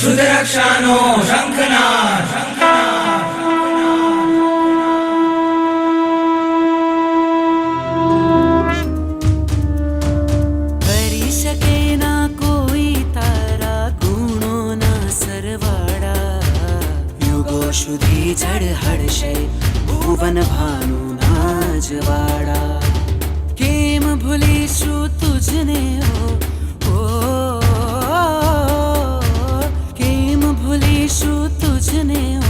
શુદ્રક્ષાનો શંખનાદ કરી શકે ના કોઈ તારા ગુણોના સરવાળા યુગો સુધી ઝળહળશે ભુવન ભાનુના જવાળા કેમ ભૂલીશું તુજને ઓ કેમ ભૂલીશું તુજને ઓ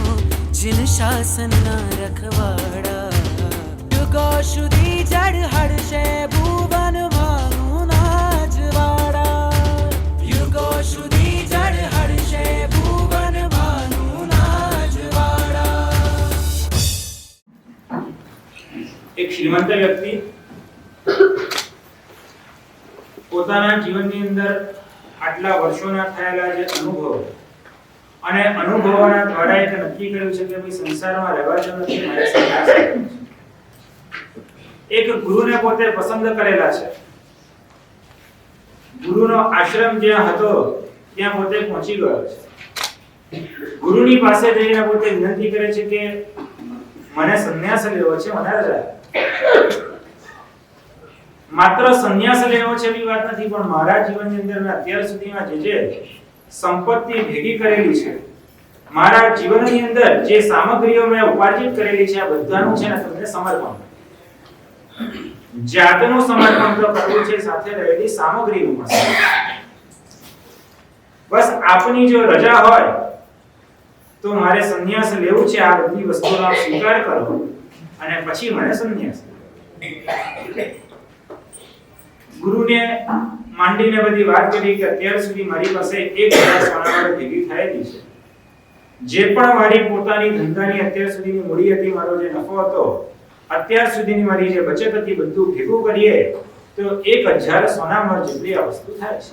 जिन शासनना रखवाड़ा युगो સુધી ઝળહળશે ભુવન ભાનુના જવાળા યુગો સુધી ઝળહળશે ભુવન ભાનુના જવાળા। એક શ્રીમંત વ્યક્તિ પોતાના જીવનની અંદર આટલા વર્ષોના થયેલા જે અનુભવો અને અનુભવોના દ્વારા એક નક્કી કર્યું છે કે ભાઈ સંસારમાં રહેવાજો નથી, મારે સંન્યાસ લેવો છે। એક ગુરુને પોતે પસંદ કરેલા છે, ગુરુનો આશ્રમ જ્યાં હતો ત્યાં પોતે પહોંચી ગયો છે। ગુરુની પાસે જઈને પોતે વિનંતી કરે છે કે મને સંન્યાસ લેવો છે, મને રજા। માત્ર સંન્યાસ લેવો છે એવી વાત નથી, પણ મારા જીવનની અંદર મેં અત્યાર સુધીમાં જે સંપત્તિ ભેગી કરેલી છે, મારા જીવનની અંદર જે સામગ્રીઓ મેં ઉપાર્જિત કરેલી છે, આ બધાનું છે ને તમને સમર્પણ, જાતનું સમર્પણ તો કરવું છે, સાથે રહેલી સામગ્રીનું પણ। બસ આપની જો રજા હોય તો મારે સંન્યાસ લેવું છે, આ બધી વસ્તુનો સ્વીકાર કરો અને પછી મને સંન્યાસ લેવો। ગુરુને માંડીને બધી વાત કરી કે અત્યાર સુધી મારી પાસે 1000 સોનાવાળો ભેગી થયેલી છે, જે પણ મારી પોતાની ધંધાની અત્યાર સુધીની મૂડી હતી, મારો જે નફો હતો, અત્યાર સુધીની મારી જે બચત હતી, બધું ભેગું કરીએ તો 1000 સોનામણ જેટલી આ વસ્તુ થાય છે।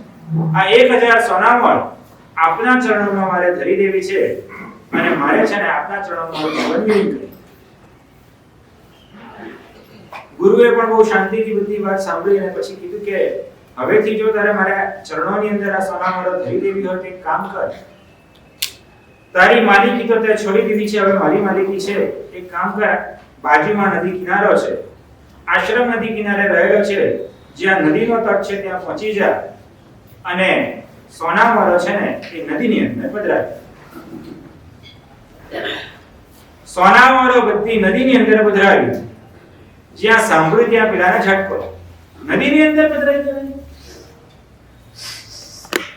આ 1000 સોનામણ આપના ચરણોમાં મારે ધરી દેવી છે અને મારે છે ને આપના ચરણોમાં જીવન વિલીન કરવું। ગુરુએ પણ બહુ શાંતિથી બધી વાત સાંભળી અને પછી કીધું કે હવેથી જો તારે મારા ચરણોની અંદર આ સોનામણો ધરી દેવી હોય તો એક કામ કર, તારી માલિકી તો તે છોડી દીધી છે, હવે મારી માલિકી છે, એક કામ કર, બાજુમાં નદી કિનારો છે, આશ્રમ નદી કિનારે રહેલો છે, જ્યાં નદીનો તટ છે ત્યાં પહોંચી જા અને સોનામણો છે ને એ નદીની અંદર પધરાવે। સોનામણો બધી નદીની અંદર પધરાવી, જ્યાં સાંભળ્યું ત્યાં પેલાને ઝટકો, નદીની અંદર પધરાઈ દેવાની।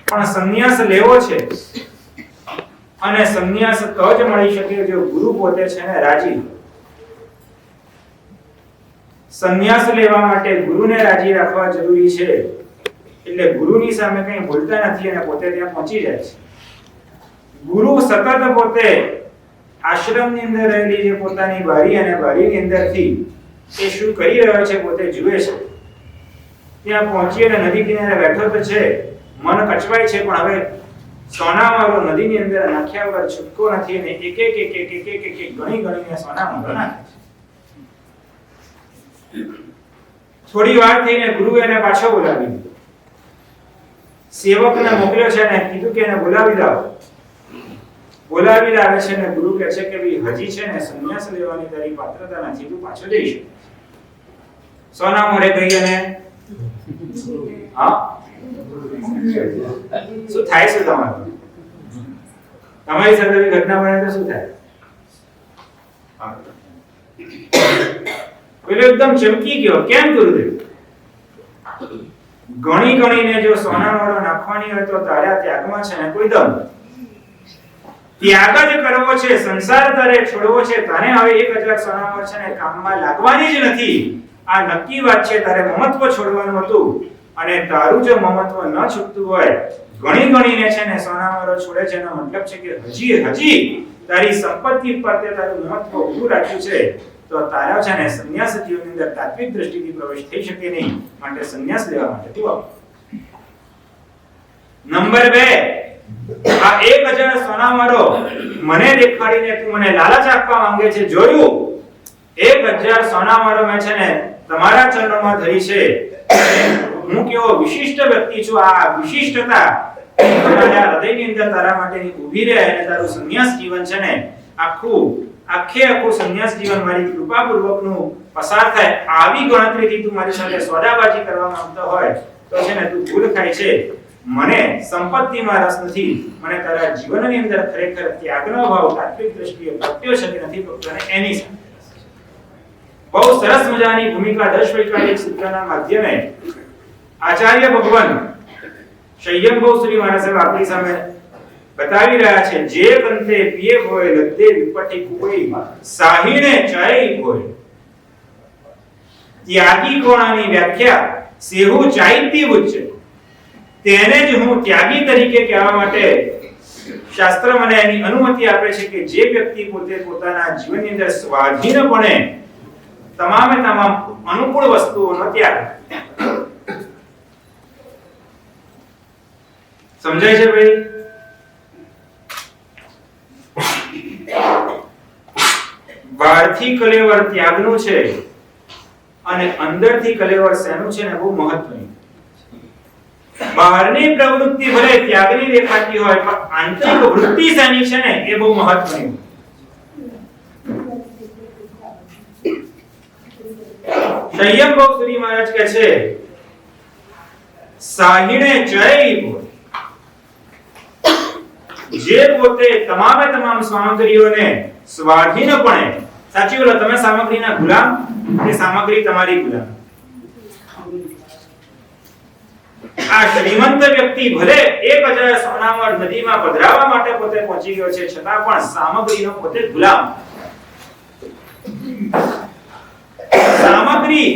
પણ સંન્યાસ લેવો છે અને સંન્યાસ તો જ મળી શકે જો ગુરુ પોતે છે ને રાજી। સંન્યાસ લેવા માટે ગુરુને રાજી રાખવા જરૂરી છે, એટલે ગુરુની સામે કંઈ બોલતા નથી અને પોતે ત્યાં પહોંચી જાય છે। ગુરુ સતત પોતે આશ્રમની અંદર રહેલી જે પોતાની બારી અને બારીની અંદરથી એ શું કરી રહ્યો છે પોતે જુએ છે। ત્યાં પહોંચી અને નદી કિનારે બેઠો તો છે, મન કચવાય છે, પણ હવે સોનામાળો નદીની અંદર નાખ્યા વગર છૂટકો નથી અને એક ગણી ગણીને સોનામાળો નાખે છે। થોડી વાર થઈને ગુરુ એને પાછો બોલાવી દીધો, સેવકને મોકલ્યો છે અને કીધું કે એને બોલાવી લાવો। બોલાવી લાવે છે અને ગુરુ કહે છે કે ભાઈ હજી છે ને સંન્યાસ લેવાની તારી પાત્રતા નથી, તું પાછો જઈ શકે। સોના મોરે ગઈ અને હા શું થાય છે તમારું, તમારી સાથે આવી ઘટના બને તો શું થાય? પેલો એકદમ ચમકી ગયો, કેમ ગુરુદેવ? ગણી ગણીને જો સોનાવાળો નાખવાની હોય તો તારા ત્યાગમાં છે ને કોઈ દમ, ત્યાગ જ કરવો છે, સંસાર તારે છોડવો છે, તારે હવે 1000 સોનામણ છે ને કામમાં લાગવાની જ નથી, આ નક્કી વાત છે। તારે મમત્વ છોડવાનું હતું અને તારું જો મમત્વ ન છૂટતું હોય, ગણી ગણીને છે ને સોનામણો છોડે છે, એનો મતલબ છે કે હજી તારી સંપત્તિ પર તે તારું મહત્વ ઊભું રાખ્યું છે, તો તારા છે ને સંન્યાસ જીવનની અંદર તાત્વિક દ્રષ્ટિથી પ્રવેશ થઈ શકે નહીં, માટે સંન્યાસ લેવા માટે તું આવ। નંબર 2, આ 1000 સોનામણો મને દેખાડીને તું મને લાલચ આપવા માંગે છે, જોયું? 1000 સોનામણો મેં છે ને તમારા ચરણોમાં ધરી છે, હું કેવો વિશિષ્ટ વ્યક્તિ છું, આ વિશિષ્ટતા તારા હૃદયની અંદર તારા માટેની ઊભી રહે અને તારું સંન્યાસ જીવન છે ને આખું સંન્યાસ જીવન મારી કૃપાપૂર્વકનું પસાર થાય, આવી ગણતરીથી તું મારી સાથે સોદાબાજી કરવા માંગતો હોય તો છે ને તું ભૂલ ખાય છે. મને સંપત્તિમાં રસ નથી, મને તારા જીવનની અંદર ખરેખર ત્યાગનો ભાવ તાત્વિક દ્રષ્ટિએ પ્રત્યો છે કે નથી પ્રત્યો, અને એની સાથે બહુ સરસ મજાની ભૂમિકા 10 વૈકાલિક સૂત્રના માધ્યમે આચાર્ય ભગવાન સંયમભવ શ્રી મહારાજ આપણી સામે બતાવી રહ્યા છે. જે કંતે પીએ હોય લદ્દે વિપટી કોઈ સાહીને ચાઈ હોય. ત્યાગી કોણાની વ્યાખ્યા સેહુ ચાઈતી ઉચ્ચ, તેને જ હું ત્યાગી તરીકે કહેવા માટે શાસ્ત્ર મને એની અનુમતિ આપે છે કે જે વ્યક્તિ પોતે પોતાના જીવનની અંદર સ્વાધીનપણે તમામે તમામ અનુકૂળ વસ્તુઓનો ત્યાગ. સમજાય છે ભાઈ? બહારથી કલેવર ત્યાગનું છે અને અંદરથી કલેવર શેનું છે ને બહુ મહત્વનું. બહારની પ્રવૃત્તિ ભલે ત્યાગની દેખાતી હોય પણ આંતરિક વૃત્તિ શેની છે ને એ બહુ મહત્વની. સંયમભવ શ્રી મહારાજ કહે છે સાહીને જય બોલ. જે પોતે તમામ સામગ્રીઓને સ્વાધીનપણે, સાચી બોલો, તમે સામગ્રીના ગુલામ કે સામગ્રી તમારી ગુલામ? આ શ્રીમંત વ્યક્તિ ભલે 1000 સોનામણ નદીમાં પધરાવવા માટે પોતે પહોંચી ગયો છે, છતાં પણ સામગ્રીનો પોતે ગુલામ. સામગ્રી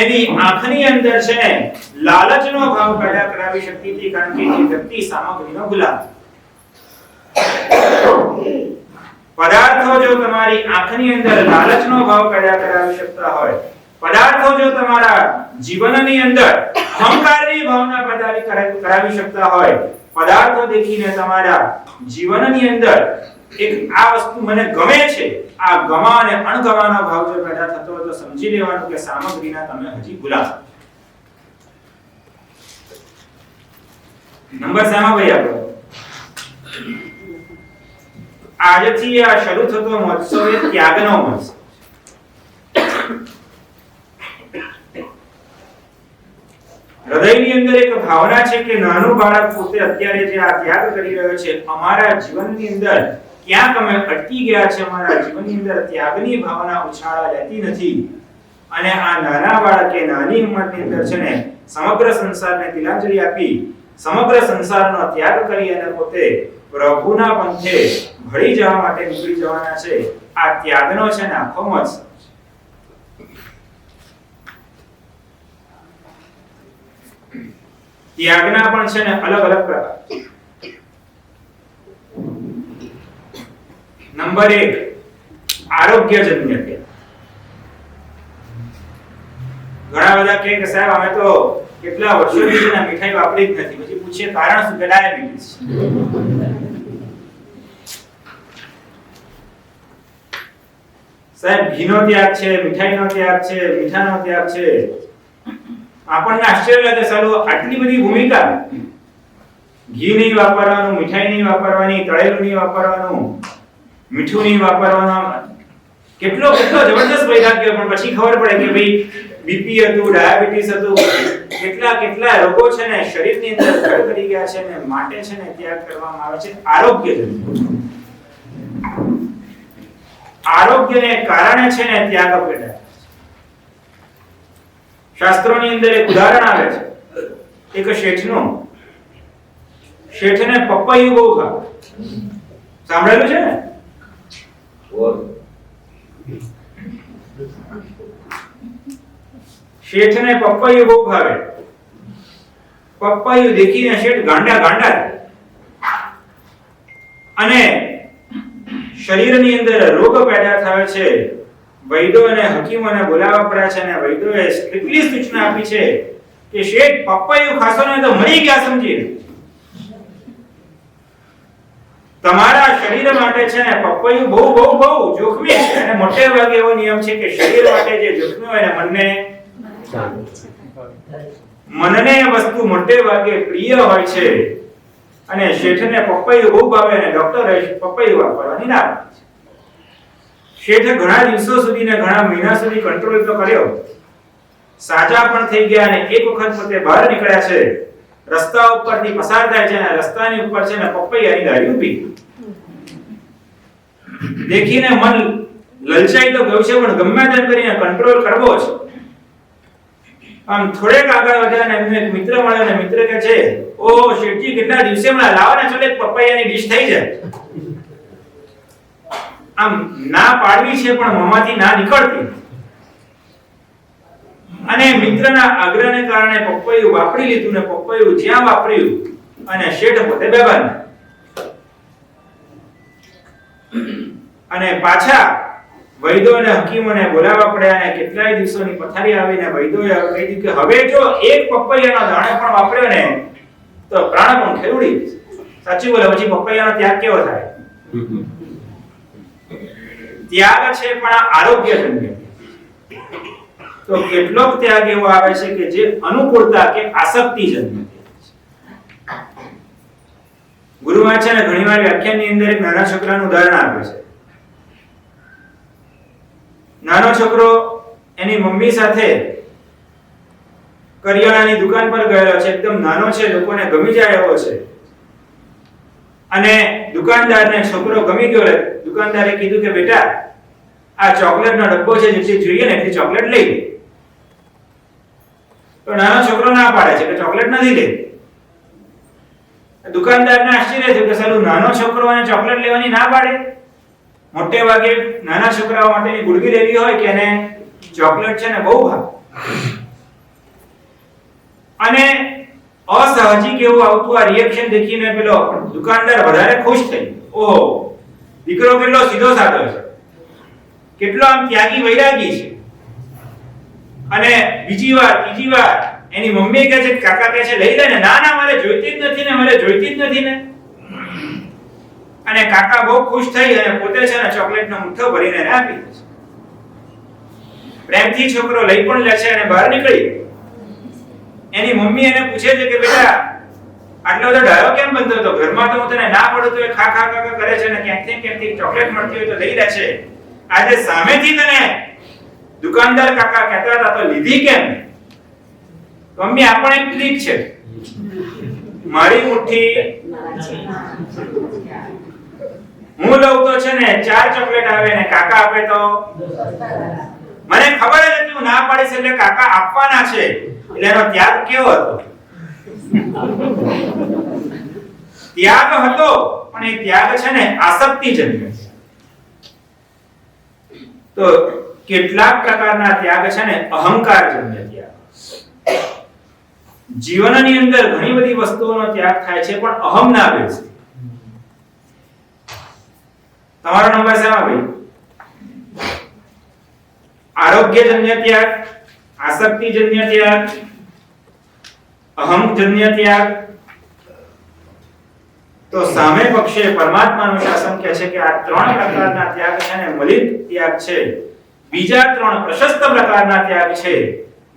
એની આંખની અંદર છે ને લાલચનો ભાવ પેદા કરાવી શકતી હતી, કારણ કે એ વ્યક્તિ સામગ્રીનો ગુલામ. પદાર્થો જો તમારી આંખની અંદર લાલચનો ભાવ પેદા કરાવી શકતા હોય, પદાર્થો જો તમારા જીવનની અંદર અહંકારની ભાવના પેદા કરાવી શકતા હોય, પદાર્થો દેખીને તમારા જીવનની અંદર એક આ વસ્તુ મને ગમે છે, આ ગમા અને અણગમાનો ભાવ જો પેદા થતો હોય તો સમજી લેવાનું કે સામગ્રીના તમે હજી ગુલામ. નંબર સામા ભાઈ આપણો આજથી આ શરૂ થતો મહોત્સવ એ ત્યાગનો મહોત્સવ. હૃદયની અંદર એક ભાવના છે કે નાનું બાળક પોતે અત્યારે જે આ ત્યાગ કરી રહ્યો છે, અમારા જીવનની અંદર ક્યાંક અમે અટકી ગયા છે, અમારા જીવનની અંદર ત્યાગની ભાવના ઉછાળા લેતી નથી. અને આ નાના બાળકે નાની ઉંમરની અંદર છે ને સમગ્ર સંસારને તિલાંજલિ આપી, સમગ્ર સંસારનો ત્યાગ કરી અને પોતે પ્રભુના પંથે ભળી જવા માટે નીકળી જવાના છે. આ ત્યાગનો છે ને આખો મહોત્સવ. ત્યાગના પણ છે ને અલગ અલગ પ્રકાર. નંબર 1 આરોગ્યજન્ય ત્યાગ. ઘણા બધા કહે કે સાહેબ અમે તો કેટલા વર્ષોથી મીઠાઈ વાપરી જ નથી. પછી પૂછીએ કારણ શું? કે ડાયાબિટીસ. સાહેબ ઘીનો ત્યાગ છે, મીઠાઈનો ત્યાગ છે, મીઠાનો ત્યાગ છે. આપણને આશ્ચર્ય લાગે, સાલું આટલી બધી ભૂમિકા, ઘી નહીં વાપરવાનું, મીઠાઈ નહીં વાપરવાની, તળેલું નહીં વાપરવાનું, મીઠું નહીં વાપરવાનું, કેટલો જબરદસ્ત વૈરાગ્ય. પણ પછી ખબર પડે કે ભાઈ બીપી હતું, ડાયાબિટીસ હતું, કેટલા રોગો છે ને શરીરની અંદર ઘર કરી ગયા છે ને માટે છે ને ત્યાગ કરવામાં આવે છે. આરોગ્યને કારણે છે ને ત્યાગ પેદા. શાસ્ત્રોની અંદર એક ઉદાહરણ આવે છે, એક શેઠનું. શેઠને પપૈયું બહુ ભાવે. સાંભળેલું છે ને? શેઠને પપૈયું બહુ ભાવે. પપૈયું દેખીને શેઠ ગાંડા અને શરીરની અંદર રોગ પેદા થાય છે. વૈદો અને હકીમોને બોલાવવા પડ્યા છે અને વૈદોએ કેટલી સૂચના આપી છે કે શેઠ પપૈયું ખાશો ને તો મરી ગયા સમજી. તમારા શરીર માટે છે ને પપૈયું બહુ જોખમી છે. અને મોટે ભાગે એવો નિયમ છે કે શરીર માટે જે જોખમી હોય ને મનને વસ્તુ મોટે ભાગે પ્રિય હોય છે. અને શેઠને પપૈયું બહુ ભાવે અને ડોક્ટરે પપૈયું વાપરવાની ના પાડી છે. શેઠે ઘણા દિવસો સુધી ને ઘણા મહિના સુધી કંટ્રોલ તો કર્યો, સાજા પણ થઈ ગયા અને એક વખત પોતે બહાર નીકળ્યા છે, રસ્તા ઉપરથી પસાર થાય છે અને રસ્તાની ઉપર છે ને પપૈયાની ડાળી ઊભી. દેખીને મન લલચાઈ તો ગયું છે પણ ગમે તેમ કરીને કંટ્રોલ કરવો છે. આમ થોડેક આગળ વધ્યા ને એમને એક મિત્ર મળ્યો ને મિત્ર કહે છે, "ઓહો શેઠજી, કેટલા દિવસે મળ્યા, લાવો ને ચલો એક પપૈયાની ડીશ થઈ જાય." આમ ના પાડવી છે પણ મોંમાંથી ના નીકળતી, અને મિત્રના આગ્રહને કારણે પપૈયું વાપરી લીધું ને પપૈયું જ્યાં વાપર્યું અને શેઠ પોતે બેભાન. અને પાછા વૈદ્યો અને હકીમોને બોલાવવા પડ્યા અને કેટલાય દિવસોની પથારી આવીને વૈદ્યોએ કહી દીધું કે હવે જો એક પપૈયાનો દાણો પણ વાપર્યો ને તો પ્રાણ પણ ખેરુડી જશે. સાચી બોલે, પછી પપૈયાનો ત્યાગ કેવો થાય? ત્યાગ છે પણ આરોગ્યજન્ય. તો કેટલોક ત્યાગ એવો આવે છે કે જે અનુકૂળતા કે આસક્તિજન્ય છે. ગુરુમાં છે ને ઘણીવાર વ્યાખ્યાનની અંદર એક નાના છોકરાનું ઉદાહરણ આપે છે. નાનો છોકરો એની મમ્મી સાથે કરિયાણાની દુકાન પર ગયેલો છે, એકદમ નાનો છે, લોકોને ગમી જાય એવો છે, અને દુકાનદારને છોકરો ગમી ગયો. દુકાનદારે કીધું કે બેટા, આ ચોકલેટનો ડબ્બો છે, જેટલી જોઈએ ને એટલી ચોકલેટ લઈ લે. તો નાનો છોકરો ના પાડે છે કે ચોકલેટ નથી લેવી. દુકાનદારને આશ્ચર્ય થયું કે સાલું નાનો છોકરો અને ચોકલેટ લેવાની ના પાડે. મોટે ભાગે નાના છોકરાઓ માટેની ગુડગી લેવી હોય કે એને ચોકલેટ છે ને બહુ ભાવે, અને અસાહજિક એવું આવતું આ રિએક્શન દેખીને પેલો દુકાનદાર વધારે ખુશ થઈ. ઓહો, દીકરો કેટલો સીધો સાધો છે, કેટલો આમ ત્યાગી વૈરાગી છે. અને બીજી વાર ત્રીજી વાર એની મમ્મી કહે છે, કાકા કહે છે લઈ લે ને. ના ના, મારે જોઈતી જ નથી ને, મારે જોઈતી જ નથી ને. અને કાકા બહુ ખુશ થઈ અને પોતે છે ને ચોકલેટનો મુઠ્ઠો ભરીને એને આપી દે છે. પ્રેમથી છોકરો લઈ પણ લે છે અને બહાર નીકળી. એની મમ્મી એને પૂછે છે કે બેટા, આટલો બધો ડાયો કેમ બનતો હતો? ઘરમાં તો હું તને ના પડું તો એ ખા ખા ખા કરે છે ને ક્યાંકથી ચોકલેટ મળતી હોય તો લઈ લે છે. આજે સામેથી તને દુકાનદાર કાકા કહેતા હતા તો લીધી કેમ? મમ્મી, આ પણ એક ટ્રીક છે. મારી મુઠ્ઠી હું લઉં તો છે ને 4 ચોકલેટ આવે ને કાકા આપે તો મને ખબર જ હતી હું ના પાડીશ એટલે કાકા આપવાના છે. એટલે એનો ત્યાગ કેવો હતો? ત્યાગ હતો, પણ એ ત્યાગ છે ને આસક્તિજન્ય. તો કેટલાક પ્રકારના ત્યાગ છે ને અહંકારજન્ય ત્યાગ. જીવનની અંદર ઘણી બધી વસ્તુઓનો ત્યાગ થાય છે પણ અહમ ના બેસે. તમારો નંબર છે ભાઈ? આરોગ્યજન્ય ત્યાગ, આસક્તિજન્ય ત્યાગ, અહમજન્ય ત્યાગ. તો સામે પક્ષે પરમાત્માનું શાસન કહે છે કે આ 3 પ્રકારના ત્યાગ છે ને મલિન ત્યાગ છે. બીજા 3 પ્રશસ્ત પ્રકારના ત્યાગ છે.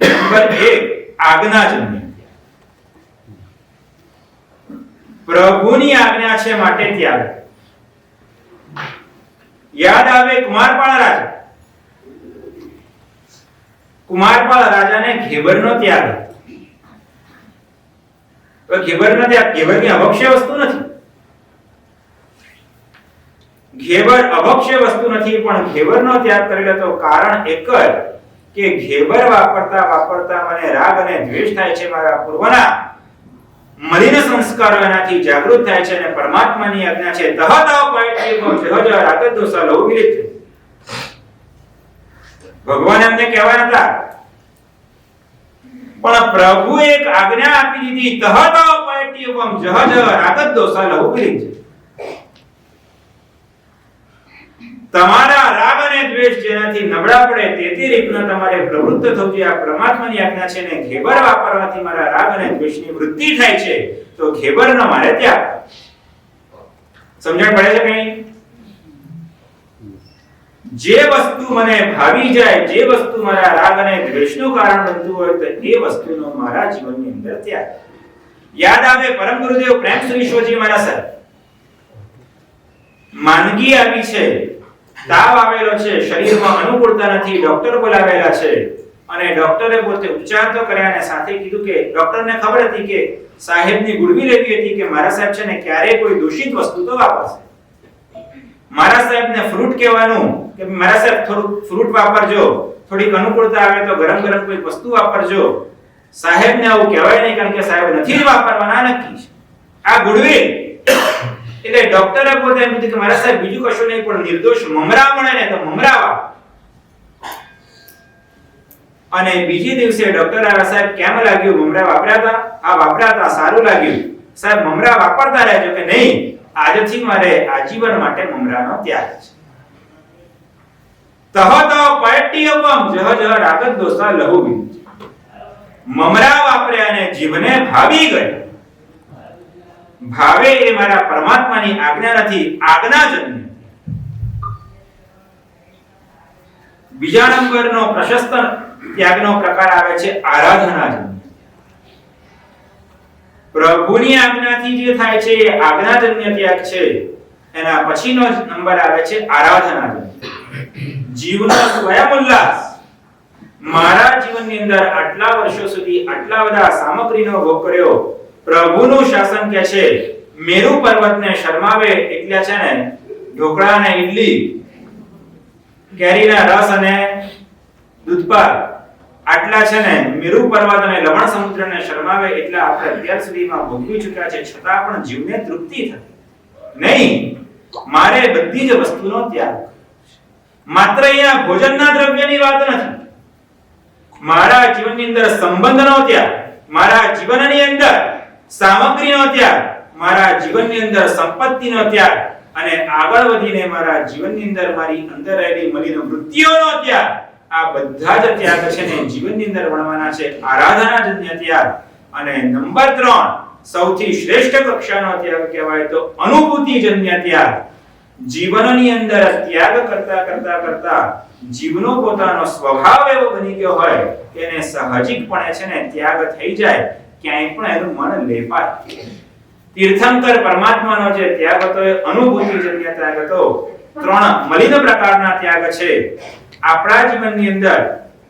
નંબર 1 આજ્ઞાજન્ય. પ્રભુની આજ્ઞા છે માટે ત્યાગ. યાદ આવે કુમારપાળ રાજા. કુમારપાળ રાજાને ઘેવરનો ત્યાગ. તો ઘેવરનો ત્યાગ, ઘેવર કે અભક્ષ્ય વસ્તુ નથી. ઘેવર અભક્ષ્ય વસ્તુ નથી, પણ ઘેવરનો ત્યાગ કરેલો તો કારણ એક જ કે ઘેવર વાપરતા વાપરતા મને રાગ અને દ્વેષ થાય છે. મારા પૂર્વના મલિન સંસ્કારો એનાથી જાગૃત થાય છે અને પરમાત્માની આજ્ઞા છે તહત પૈત્રીકો જહજ રાગદોષા લૌવિલિત. ભગવાન એમને કહેવા નતા, પણ પ્રભુ એક આજ્ઞા આપી દીધી તહત પૈત્રીકો જહજ રાગદોષા લૌવિલિત. તમારા રાગ અને દ્વેષ જેનાથી નબળા પડે તેથી રીતના તમારે પ્રવૃત્ત થવું જોઈએ. આ પરમાત્માની આજ્ઞા છે ને ઘેબર વાપરવાથી મારા રાગ અને દ્વેષની વૃદ્ધિ થાય છે, તો ઘેબરનો મારે ત્યાગ. સમજણ પડે છે કઈ? જે વસ્તુ મને ભાવી જાય, જે વસ્તુ મારા રાગ અને દ્વેષનું કારણ બનતું હોય તો એ વસ્તુનો મારા જીવનની અંદર ત્યાગ. યાદ આવે પરમ ગુરુદેવ પ્રેમ શ્રી શોજી મહારાજ સાહેબ, માંદગી આવી છે, તાવ આવેલો છે, શરીરમાં અનુકૂળતા નથી, ડોક્ટર બોલાવેલા છે અને ડોક્ટરે પોતે ઉપચાર તો કર્યા અને સાથે કીધું કે ડોક્ટરને ખબર હતી કે સાહેબની ગુડવી લેવી હતી કે મારા સાહેબ છે ને ક્યારે કોઈ દૂષિત વસ્તુ તો વાપરશે. મારા સાહેબને ફ્રૂટ કહેવાનું કે મારા સાહેબ થોડું ફ્રૂટ વાપરજો, થોડીક અનુકૂળતા આવે તો ગરમ ગરમ કોઈ વસ્તુ વાપરજો. સાહેબને આવું કહેવાય નહીં, કારણ કે સાહેબ નથી જ વાપરવાના, નક્કી છે. આ ગુડવી એટલે ડોક્ટરે પોતે એમ કીધું કે મારા સાહેબ બીજું કશું નહીં પણ નિર્દોષ મમરા મળે ને તો મમરા વાપરો. અને બીજે દિવસે ડોક્ટર આવ્યા, સાહેબ કેમ લાગ્યું? મમરા વાપર્યા હતા? હા વાપર્યા હતા, સારું લાગ્યું. સાહેબ મમરા વાપરતા રહેજો. કે નહીં, આજથી મારે આજીવન માટે મમરાનો ત્યાગ છે. તહ તહ પયટ્ટિયવમ જહ જહ રાગત દોષા લહુ વિદ. મમરા વાપર્યા અને જીભને ભાવી ગઈ. ભાવે એ મારા પરમાત્માની આજ્ઞા નથી, આજ્ઞાજન્ય. બીજા નંબરનો પ્રશસ્ત ત્યાગનો પ્રકાર આવે છે આરાધનાજન્ય. પ્રભુની આજ્ઞાથી જે થાય છે એ આજ્ઞાજન્ય ત્યાગ છે. એના પછીનો નંબર આવે છે આરાધનાજન્ય. જીવનો સ્વયં ઉલ્લાસ. મારા જીવનની અંદર આટલા વર્ષો સુધી આટલા બધા સામગ્રીનો ભોગ કર્યો, પ્રભુનું શાસન કે છે મેરુ પર્વતને શરમાવે એટલે છે ને ઢોકળા અને ઈડલી, કેરીના રસ અને દૂધપાક, આટલા છે ને મેરુ પર્વત અને લવણ સમુદ્રને શરમાવે એટલે આપણે અત્યાર સુધીમાં ભોગવી ચૂક્યા છે, છતાં પણ જીવને તૃપ્તિ થતી નહીં. મારે બધી જ વસ્તુનો ત્યાગ. માત્ર અહીંયા ભોજનના દ્રવ્યની વાત નથી, મારા જીવનની અંદર સંબંધનો ત્યાગ, મારા જીવનની અંદર સામગ્રીનો ત્યાગ, મારા જીવનની અંદર સંપત્તિનો ત્યાગ અને આગળ વધીને મારા જીવનની અંદર મારી અંદર રહેલી મલિન વૃત્તિઓનો ત્યાગ. આ બધા જ ત્યાગ છે ને જીવનની અંદર વણવાના છે આરાધનાજન્ય ત્યાગ. અને નંબર 3 સૌથી શ્રેષ્ઠ કક્ષાનો ત્યાગ કહેવાય તો અનુભૂતિજન્ય ત્યાગ. જીવનની અંદર ત્યાગ કરતા કરતા કરતા જીવનો પોતાનો સ્વભાવ એવો બની ગયો હોય કે એને સહજિકપણે છે ને ત્યાગ થઈ જાય, ક્યાંય પણ એનું મન લેપાય. તીર્થંકર પરમાત્માનો જે ત્યાગ હતો એ અનુભૂતિજન્ય ત્યાગ હતો. 3 મલિન પ્રકારના ત્યાગ છે આપણા જીવનની અંદર.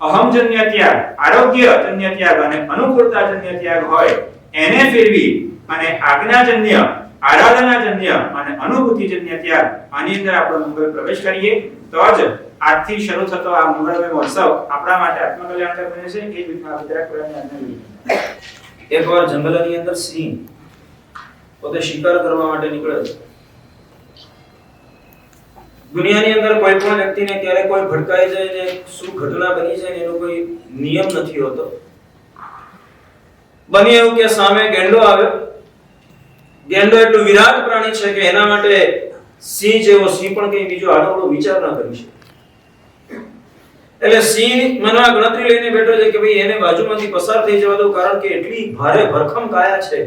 અહમજન્ય ત્યાગ, આરોગ્યજન્ય ત્યાગ અને અનુકૂળતાજન્ય ત્યાગ હોય એને ફેરવી અને આજ્ઞાજન્ય, આરાધનાજન્ય અને અનુભૂતિજન્ય ત્યાગ, આની અંદર આપણે મંગળ પ્રવેશ કરીએ તો જ આજથી શરૂ થતો આ મંગળમય મહોત્સવ આપણા માટે આત્મકલ્યાણકર બને છે. એ જ રીતના વિતરાગ કરવાની આજ્ઞા લઈએ. એકવાર જંગલની અંદર સિંહ પોતે શિકાર કરવા માટે નીકળે છે. દુનિયાની અંદર કોઈ પણ વ્યક્તિને ક્યારે કોઈ ભડકાઈ જાય ને શું ઘટના બની જાય ને એનો કોઈ નિયમ નથી હોતો. બની એવું કે સામે ગેંડો આવ્યો. ગેંડો એટલું વિરાટ પ્રાણી છે કે એના માટે સિંહ જેવો સિંહ પણ કઈ બીજો આડોવડો વિચાર ન કરી શકે. એટલે સિંહ મનમાં ગણતરી લઈને બેઠો છે કે ભાઈ એને બાજુમાંથી પસાર થઈ જવા દો, કારણ કે એટલી ભારે ભરખમ કાયા છે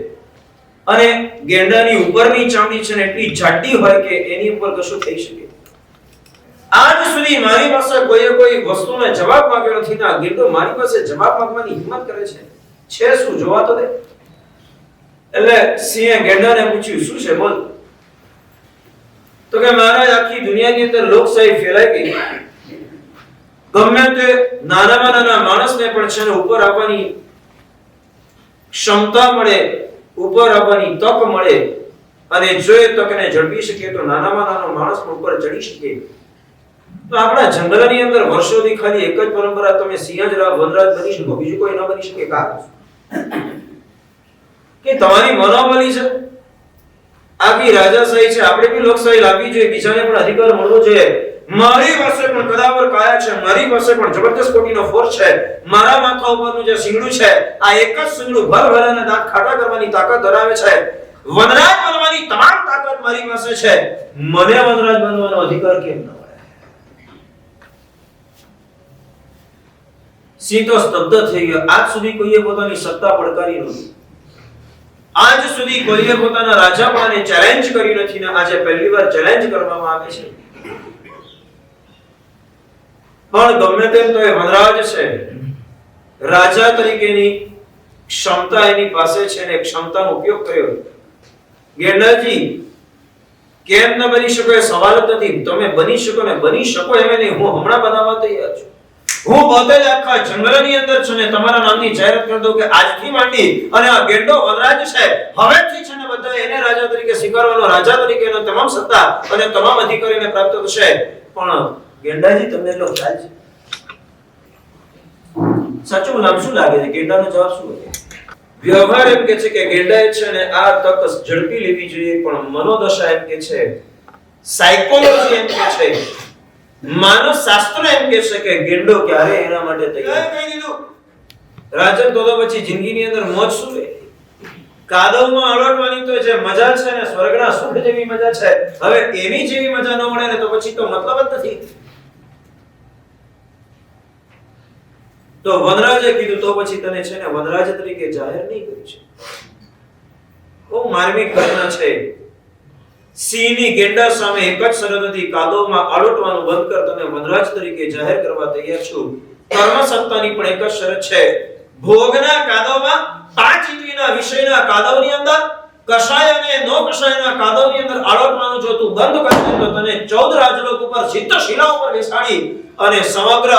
અને ગેંડાની ઉપરની ચામડી છે ને એટલી જાડી હોય કે એની ઉપર કશું થઈ શકે. આજ સુધી મારી પાસે કોઈ વસ્તુનો જવાબ માંગ્યો નથી ને આ ગેંડો મારી પાસે જવાબ માંગવાની હિંમત કરે છે. છે શું જોવા તો દે. એટલે સિંહે ગેંડાને પૂછ્યું શું છે બોલ. તો કે મહારાજ આખી દુનિયાની અંદર લોકશાહી ફેલાઈ ગઈ. ગમે તે નાનામાં નાના માણસને પણ છે ને ઉપર આવવાની ક્ષમતા મળે, ઉપર આવવાની તક મળે અને જો એ તકને ઝડપી શકે તો નાનામાં નાનો માણસ પણ ઉપર ચડી શકે. તો આપણા જંગલની અંદર વર્ષોથી ખાલી એક જ પરંપરા, તમે સિંહ જ વનરાજ બની શકો, બીજું કોઈ ન બની શકે. કારણ કે તમારી મનોબલી છે, આખી રાજાશાહી છે. આપણે બી લોકશાહી લાવવી જોઈએ, બીજાને પણ અધિકાર મળવો જોઈએ. મારી પાસે પણ કદાવર કાયા છે, મારી પાસે પણ જબરદસ્ત કોટીનો ફોર્સ છે. મારા માથા ઉપરનું જે શિંગડું છે આ એક જ શિંગડું ભરભરાના દાંત ખાટા કરવાની તાકાત ધરાવે છે. વનરાજ બનવાની તમામ તાકાત મારી પાસે છે. મને વનરાજ બનવાનો અધિકાર કેમ ન મળે? સિંહ તો સ્તબ્ધ થઈ ગયો. આજ સુધી કોઈએ પોતાની સત્તા પડકારી નથી. આજ સુધી કોઈએ પોતાના રાજાપણાને ચેલેન્જ કરી નથી ને આજે પહેલીવાર ચેલેન્જ કરવામાં આવે છે. પણ ગમે તેમ તો એ વનરાજ છે, રાજા તરીકેની ક્ષમતા એની પાસે છે ને ક્ષમતાનો ઉપયોગ કર્યો. ગેંડાજી કેમ ન બની શકો એ સવાલ જ નથી. તમે બની શકો ને બની શકો એમ નહીં. હું હમણાં બનાવવા તૈયાર છું. હું પોતે જ આખા જંગલની અંદર છું ને તમારા નામની જાહેરાત કરી દઉં કે આજથી માંડી અને આ ગેંડો વનરાજ છે, હવેથી છે ને બધા એને રાજા તરીકે સ્વીકારવાનો, રાજા તરીકે એનો તમામ સત્તા અને તમામ અધિકારીને પ્રાપ્ત થશે. પણ ગેંડાજી તમને એટલો ખ્યાલ છે? સાચું નામ શું લાગે છે? ગેંડાનો જવાબ શું છે? વ્યવહાર એમ કે છે કે ગેંડાએ છે ને આ તક ઝડપી લેવી જોઈએ, પણ મનોદશા એમ કે છે, સાયકોલોજી એમ કે છે, માનવ શાસ્ત્ર એમ કે છે કે ગેંડો ક્યારે એના માટે તૈયાર કહી દીધું. રાજન તો પછી જિંદગીની અંદર મોજ શું રે? કાદવમાં અળવટવાની તો જે મજા છે ને સ્વર્ગના સુખ જેવી મજા છે, હવે એની જેવી મજા ન મળે ને તો પછી તો મતલબ જ નથી. તો વનરાજે કીધું તો પછી તને છે ને વનરાજ તરીકે જાહેર નહીં કર્યું છે. બહુ માર્મિક ઘટના છે. સિંહની ગેંડા સામે એક જ શરત હતી, કાદવમાં આળોટવાનું બંધ કર, તને વનરાજ તરીકે જાહેર કરવા તૈયાર છું. કર્મ સત્તાની પણ એક જ શરત છે, ભોગના કાદવમાં 5 ઇન્દ્રિયના વિષયના કાદવની અંદર કશાય અને નો કશાયના કાદવની અંદર આળોટવાનું જો તું બંધ કરશે તો તને 14 રાજલોક ઉપર સિદ્ધ શિલા ઉપર બેસાડી અને સમગ્ર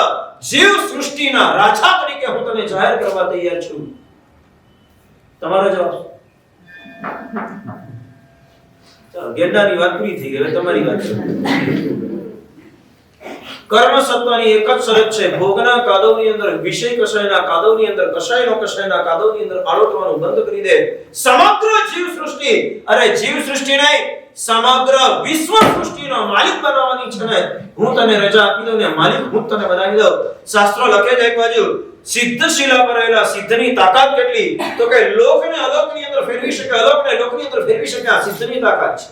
જીવ સૃષ્ટિના રાજા તરીકે હું તને જાહેર કરવા તૈયાર છું. તમારો જવાબ? ચાલો, ગેંડાની વાત પૂરી થઈ ગઈ. હવે તમારી વાત છે. કર્મ સત્તાની એક જ શરત છે, ભોગના કાદવની અંદર વિષય કશાયના કાદવની અંદર કશાયનો કશાયના કાદવની અંદર આળોટવાનું બંધ કરી દે. સમગ્ર જીવ સૃષ્ટિ, અરે જીવ સૃષ્ટિ નહીં, સમગ્ર વિશ્વ સૃષ્ટિનો માલિક બનાવવાની છે ને હું તને રજા આપી દઉં ને માલિક હું તને બનાવી દઉં. શાસ્ત્રો લખે છે એક બાજુ સિદ્ધ શિલા પર રહેલા સિદ્ધની તાકાત કેટલી, તો કે લોકને અલોકની અંદર ફેરવી શકે, અલોકને લોકની અંદર ફેરવી શકે, આ સિદ્ધની તાકાત છે.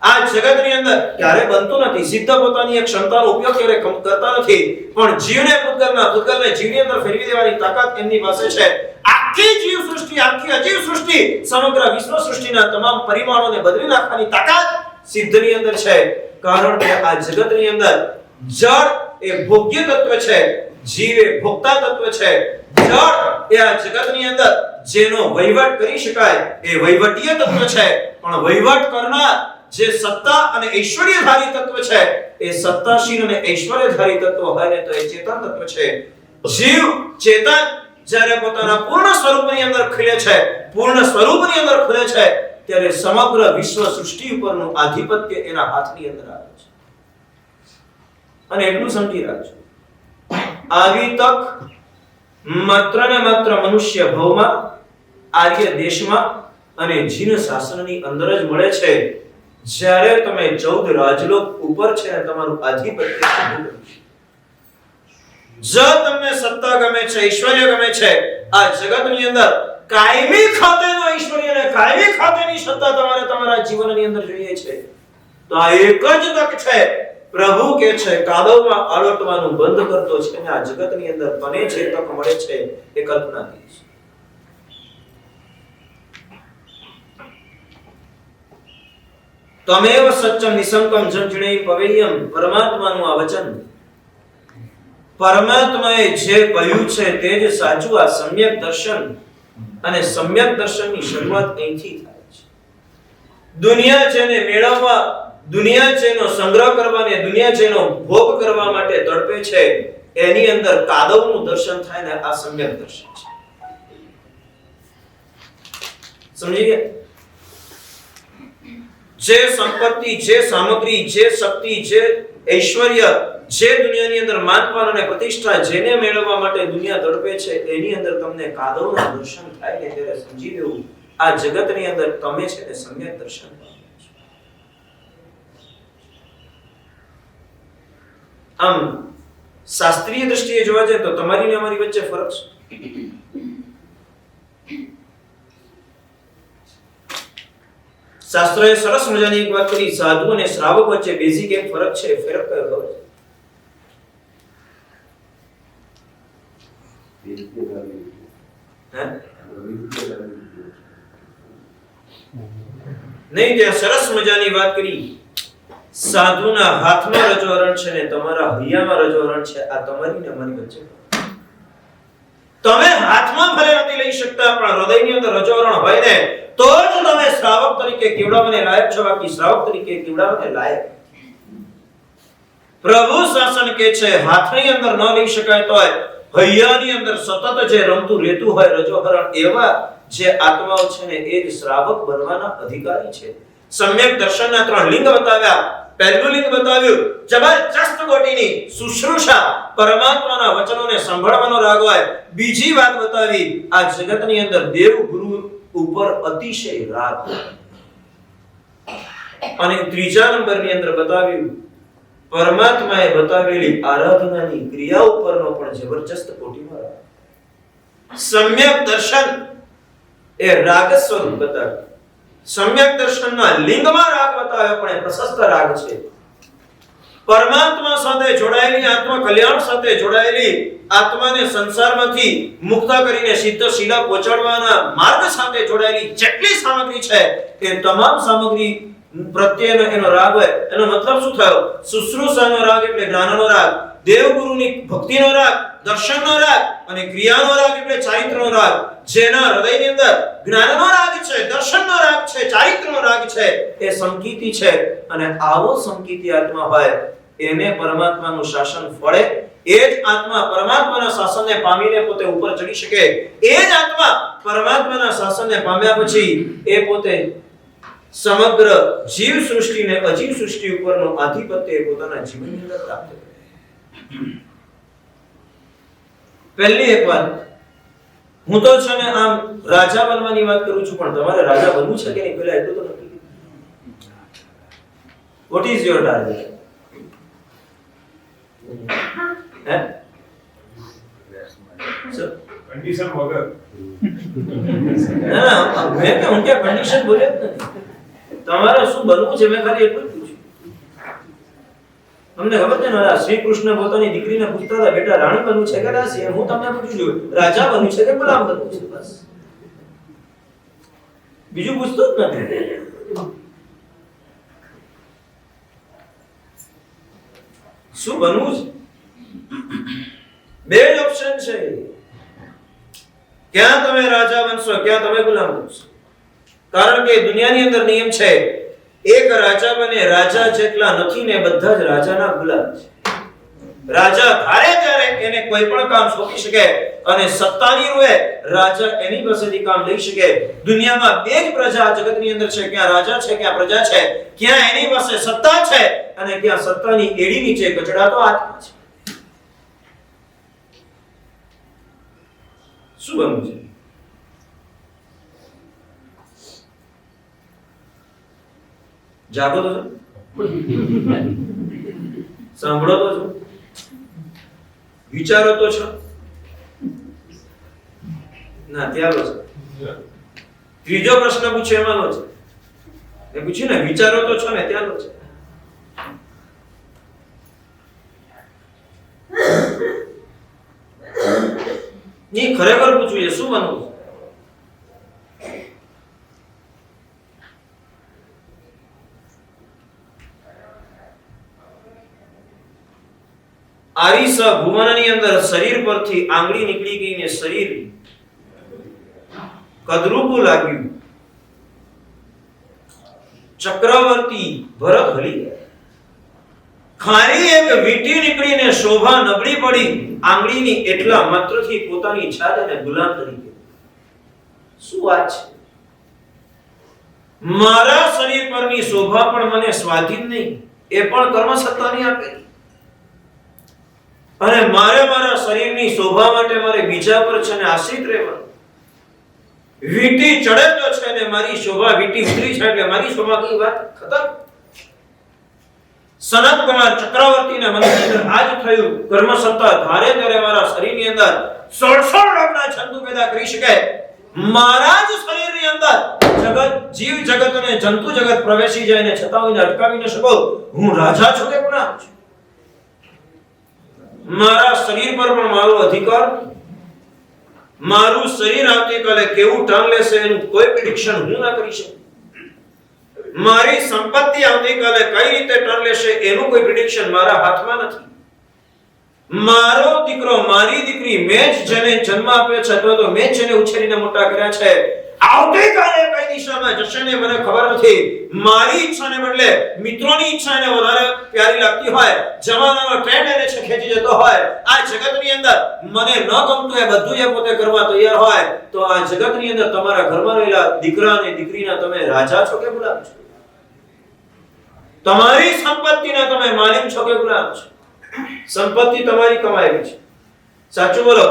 આ જગતની અંદર ક્યારે બનતું નથી. સિદ્ધ પોતાની એક ક્ષમતાનો ઉપયોગ ક્યારે કરતા નથી, પણ જીવને પૂતગલને જીવની અંદર ફેરવી દેવાની તાકાત એમની પાસે છે. આખી જીવ સૃષ્ટિ, આખી અજીવ સૃષ્ટિ, સમગ્ર વિશ્વ સૃષ્ટિના તમામ પરિમાણોને બદલી નાખવાની તાકાત સિદ્ધની અંદર છે. કારણ કે આ જગતની અંદર જળ એ ભોગ્ય તત્વ છે, જીવ એ ભોક્તા તત્વ છે. જળ એ આ જગતની અંદર જેનો વહીવટ કરી શકાય એ વહીવટીય તત્વ છે, પણ વહીવટ કરનાર જે સત્તા અને ઐશ્વર્યધારી તત્વ છે એ સત્તાશીલ અને ઐશ્વર્યધારી તત્વ હોય ને તો એ ચેતન તત્વ છે. જીવ ચેતન જ્યારે પોતાના પૂર્ણ સ્વરૂપની અંદર ખીલે છે, પૂર્ણ સ્વરૂપની અંદર ખુલે છે, ત્યારે સમગ્ર વિશ્વ સૃષ્ટિ ઉપરનું આધિપત્ય એના હાથની અંદર આવે છે. અને એટલું સમજી રાખજો, આવી તક માત્ર ને માત્ર મનુષ્ય ભવમાં, આર્ય દેશમાં અને જીન શાસનની અંદર જ મળે છે, જ્યારે તમે 14 રાજલોક ઉપર છે ને તમારું આધિપત્ય સિદ્ધ કરો. જો તમને સત્તા ગમે છે, ઐશ્વર્ય ગમે છે, આ જગતની અંદર કાયમી ખાતેનો ઐશ્વર્ય અને કાયમી ખાતેની સત્તા તમારે તમારા જીવનની અંદર જોઈએ છે, તો આ એક જ તક છે. પ્રભુ કે છે કાદવમાં આળોટવાનું બંધ કરતો છે ને આ જગતની અંદર તને જે તક મળે છે એ કલ્પનાથી છે. તમેવ સત્યમ નિસંકમ જંજ્ઞેય પવેયમ, પરમાત્માનું આ વચન, પરમાત્માએ જે કહ્યું છે તે જ સાચું. આ સમ્યક દર્શન, અને સમ્યક દર્શનની શરૂઆત અહીંથી થાય છે. દુનિયા જેને મેળવવા, દુનિયા જેનો સંગ્રહ કરવા અને દુનિયા જેનો ભોગ કરવા માટે તડપે છે, એની અંદર કાદવનું દર્શન થાય ને આ સમ્યક દર્શન છે. સમજી ગયા? જે સંપત્તિ, જે સામગ્રી, જે શક્તિ, જે ઐશ્વર્ય, જે દુનિયાની અંદર માનપાન અને પ્રતિષ્ઠા જેને મેળવવા માટે દુનિયા તડપે છે, એની અંદર તમને કાદવનું દર્શન થાય ને ત્યારે સમજી લેવું આ જગતની અંદર તમે છે ને સમ્યક દર્શન પામો છો. આમ શાસ્ત્રીય દ્રષ્ટિએ જોવા જાય તો તમારી ને અમારી વચ્ચે ફરક છે. શાસ્ત્રોએ સરસ મજાની એક વાત કરી, સાધુ અને શ્રાવક વચ્ચે બેઝિક એક ફરક છે. ફરક કયો ખબર છે? નહીં, ત્યાં સરસ મજાની વાત કરી, સાધુના હાથમાં રજોહરણ છે ને તમારા હૈયામાં રજોહરણ છે. આ તમારી ને અમારી વચ્ચે તમે હાથમાં ભલે નથી લઈ શકતા પણ હૃદયની અંદર રજોવરણ હોય ને તો જ તમે શ્રાવક તરીકે કેવડાવવાને લાયક છો, બાકી શ્રાવક તરીકે કેવડાવવાને લાયક. પ્રભુ શાસન કે છે હાથની અંદર ન લઈ શકાય તોય હૈયાની અંદર સતત જે રમતું રહેતું હોય રજોહરણ, એવા જે આત્માઓ છે ને એ જ શ્રાવક બનવાના અધિકારી છે. સમ્યક દર્શનના 3 લિંગ બતાવ્યા. પહેલું લિંગ બતાવ્યું જબરજસ્ત કોટીની શુશ્રૂષા, પરમાત્માના વચનોને સાંભળવાનો રાગ હોય. બીજી વાત બતાવી આ જગતની અંદર દેવ ગુરુ ઉપર અતિશય રાગ. અને ત્રીજા નંબરની અંદર બતાવ્યું પરમાત્માએ બતાવેલી આરાધનાની ક્રિયા ઉપરનો પણ જબરજસ્ત કોટીનો રાગ. સમ્યક દર્શન એ રાગ સ્વરૂપ બતાવ્યું. સમ્યક દર્શનના લિંગમાં રાગ બતાવ્યો પણ એ પ્રશસ્ત રાગ છે. પરમાત્મા સાથે જોડાયેલી, આત્મા કલ્યાણ સાથે જોડાયેલી, આત્માને સંસારમાંથી મુક્ત કરીને સિદ્ધ શીલા પહોંચાડવાના માર્ગ સાથે જોડાયેલી જેટલી સામગ્રી છે એ તમામ સામગ્રી પ્રત્યેનો એનો રાગ હોય. એનો મતલબ શું થયો? શુશ્રૂષાનો રાગ એટલે જ્ઞાનનો રાગ, દેવગુરુની ભક્તિનો રાગ, દર્શનનો રાગ અને ક્રિયાનો રાગ એટલે ચારિત્રનો રાગ. જેના હૃદયની અંદર જ્ઞાનનો રાગ છે, દર્શનનો રાગ છે, ચારિત્રનો રાગ છે, એ સંકિતી છે. અને આવો સંકિતી આત્મા હોય એને પરમાત્માનું શાસન ફળે. એ જ આત્મા પરમાત્માના શાસનને પામીને પોતે ઉપર ચડી શકે. એ જ આત્મા પરમાત્માના શાસનને પામ્યા પછી એ પોતે સમગ્ર જીવ સૃષ્ટિને અજીવ સૃષ્ટિ ઉપરનો આધિપત્ય પોતાના જીવનની અંદર પ્રાપ્ત કરે. પહેલી એક વાત, હું તો છે ને આમ રાજા બનવાની વાત કરું છું, પણ તમારે રાજા બનવું છે કે નહીં પેલા એટલું તો નક્કી. What is your target? હે સર કન્ડિશન વગર ના મેં કે હું ક્યાં કન્ડિશન બોલ્યો જ નથી. તમારે શું બનવું છે મેં ખાલી એટલું જ પૂછ્યું. તમને ખબર છે ને શ્રી કૃષ્ણ પોતાની દીકરીને પૂછતા હતા બેટા રાણી બનવું છે કે દાસી? હું તમને પૂછું છું રાજા બનવું છે કે ગુલામ બનવું છે? બસ બીજું પૂછતો જ નથી. શું બનવું છે? બે જ ઓપ્શન છે. ક્યાં તમે રાજા બનશો, ક્યાં તમે ગુલામ બનશો. કારણ કે દુનિયાની અંદર નિયમ છે એક રાજા બને રાજા જેટલા નથી ને બધા જ રાજાના ગુલામ છે. રાજા ધારે ત્યારે એને કોઈ પણ કામ સોંપી શકે અને સત્તાની રૂએ રાજા એની પાસેથી કામ લઈ શકે. દુનિયામાં બે જ પ્રજા જગતની અંદર છે, ક્યાં રાજા છે ક્યાં પ્રજા છે. ક્યાં એની પાસે સત્તા છે અને ક્યાં સત્તાની એડી નીચે કચડાતો આત્મા છે. શું બનવું છે? જાગો તો છો, સાંભળો તો છો, વિચારો તો છો. ના ત્યારો છે. ત્રીજો પ્રશ્ન પૂછ્યો એમાંનો છે. એ પૂછ્યું ને વિચારો તો છો ને ત્યારો છે. ની ખરેખર પૂછવું છે શું બનવું? આરીસ ભુવનની અંદર શરીર પરથી આંગળી નીકળી ગઈ ને શરીર કદરૂપું લાગ્યું. ચક્રવર્તી ભરત હલી ગયા. ખાલી એક વીંટી નીકળીને શોભા નબળી પડી આંગળીની એટલા માત્રથી પોતાની જાતને ગુલામ કરી દીધી. શું વાત છે? મારા શરીર પરની શોભા પણ મને સ્વાધીન નહીં, એ પણ કર્મ સત્તાની આપેલી. અને મારા શરીરની શોભા માટે મારે બીજા પર છે ને આશ્રિત રહેવાનું. વીંટી ચડે તો છે ને મારી શોભા વીંટી ઉતરી છે એટલે મારી શોભા ની વાત ખતમ. સનત કુમાર ચક્રવર્તીને મનની અંદર આજ થયું કર્મ સત્તા ધારે ત્યારે મારા શરીરની અંદર 16 રોગના જંતુ પેદા કરી શકે. મારા જ શરીરની અંદર જગત જીવ જગત અને જંતુ જગત પ્રવેશી જાય ને છતાં હું અટકાવી ન શકો. હું રાજા છું કે ગુલામ છું? મારા શરીર પર પણ મારો અધિકાર. મારું શરીર આવતીકાલે કેવું ટર્ન લેશે એનું કોઈ પ્રિડિક્શન હું ના કરી શકું. મારી સંપત્તિ આવતીકાલે કઈ રીતે ટર્ન લેશે એનું કોઈ પ્રિડિક્શન મારા હાથમાં નથી. મારો દીકરો મારી દીકરી મેં જ જેને જન્મ આપ્યો છે અથવા તો મેં જ જેને ઉછેરીને મોટા કર્યા છે, આવતીકાલે કઈ દિશામાં જશે ને મને ખબર નથી. મારી ઈચ્છાને બદલે મિત્રોની ઈચ્છા એને વધારે પ્યારી લાગતી હોય, જમાનાનો ટ્રેન્ડ એને છે ખેંચી જતો હોય, આ જગતની અંદર મને ન ગમતું એ બધું એ પોતે કરવા તૈયાર હોય, તો આ જગતની અંદર તમારા ઘરમાં રહેલા દીકરા અને દીકરીના તમે રાજા છો કે ગુલામ છો? તમારી સંપત્તિના તમે માલિક છો કે ગુલામ છો? સંપત્તિ તમારી કમાયેલી છે. સાચું બોલો.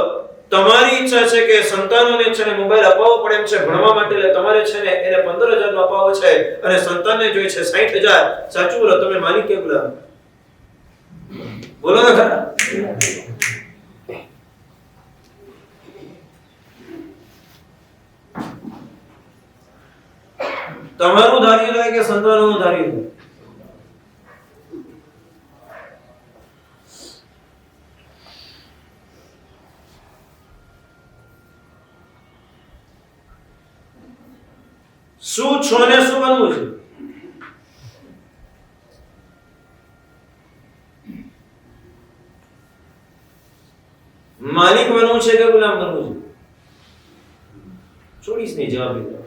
તમારી ઈચ્છા છે કે સંતાનોને છે ને મોબાઈલ અપાવવો પડે એમ છે ભણવા માટે, એટલે તમારે છે ને એને 15,000 નો અપાવવો છે અને સંતાનને જોઈએ છે 60,000. સાચું બોલો. તમે માલિક કે ગુલામ? બોલો ને ખરા. તમારું ધાર્યું થાય કે સંતાનોનું ધાર્યું થાય? શું છો ને શું બનવું છે? માલિક બનવું છે કે ગુલામ બનવું છે? 24 ની જવાબ દીધો.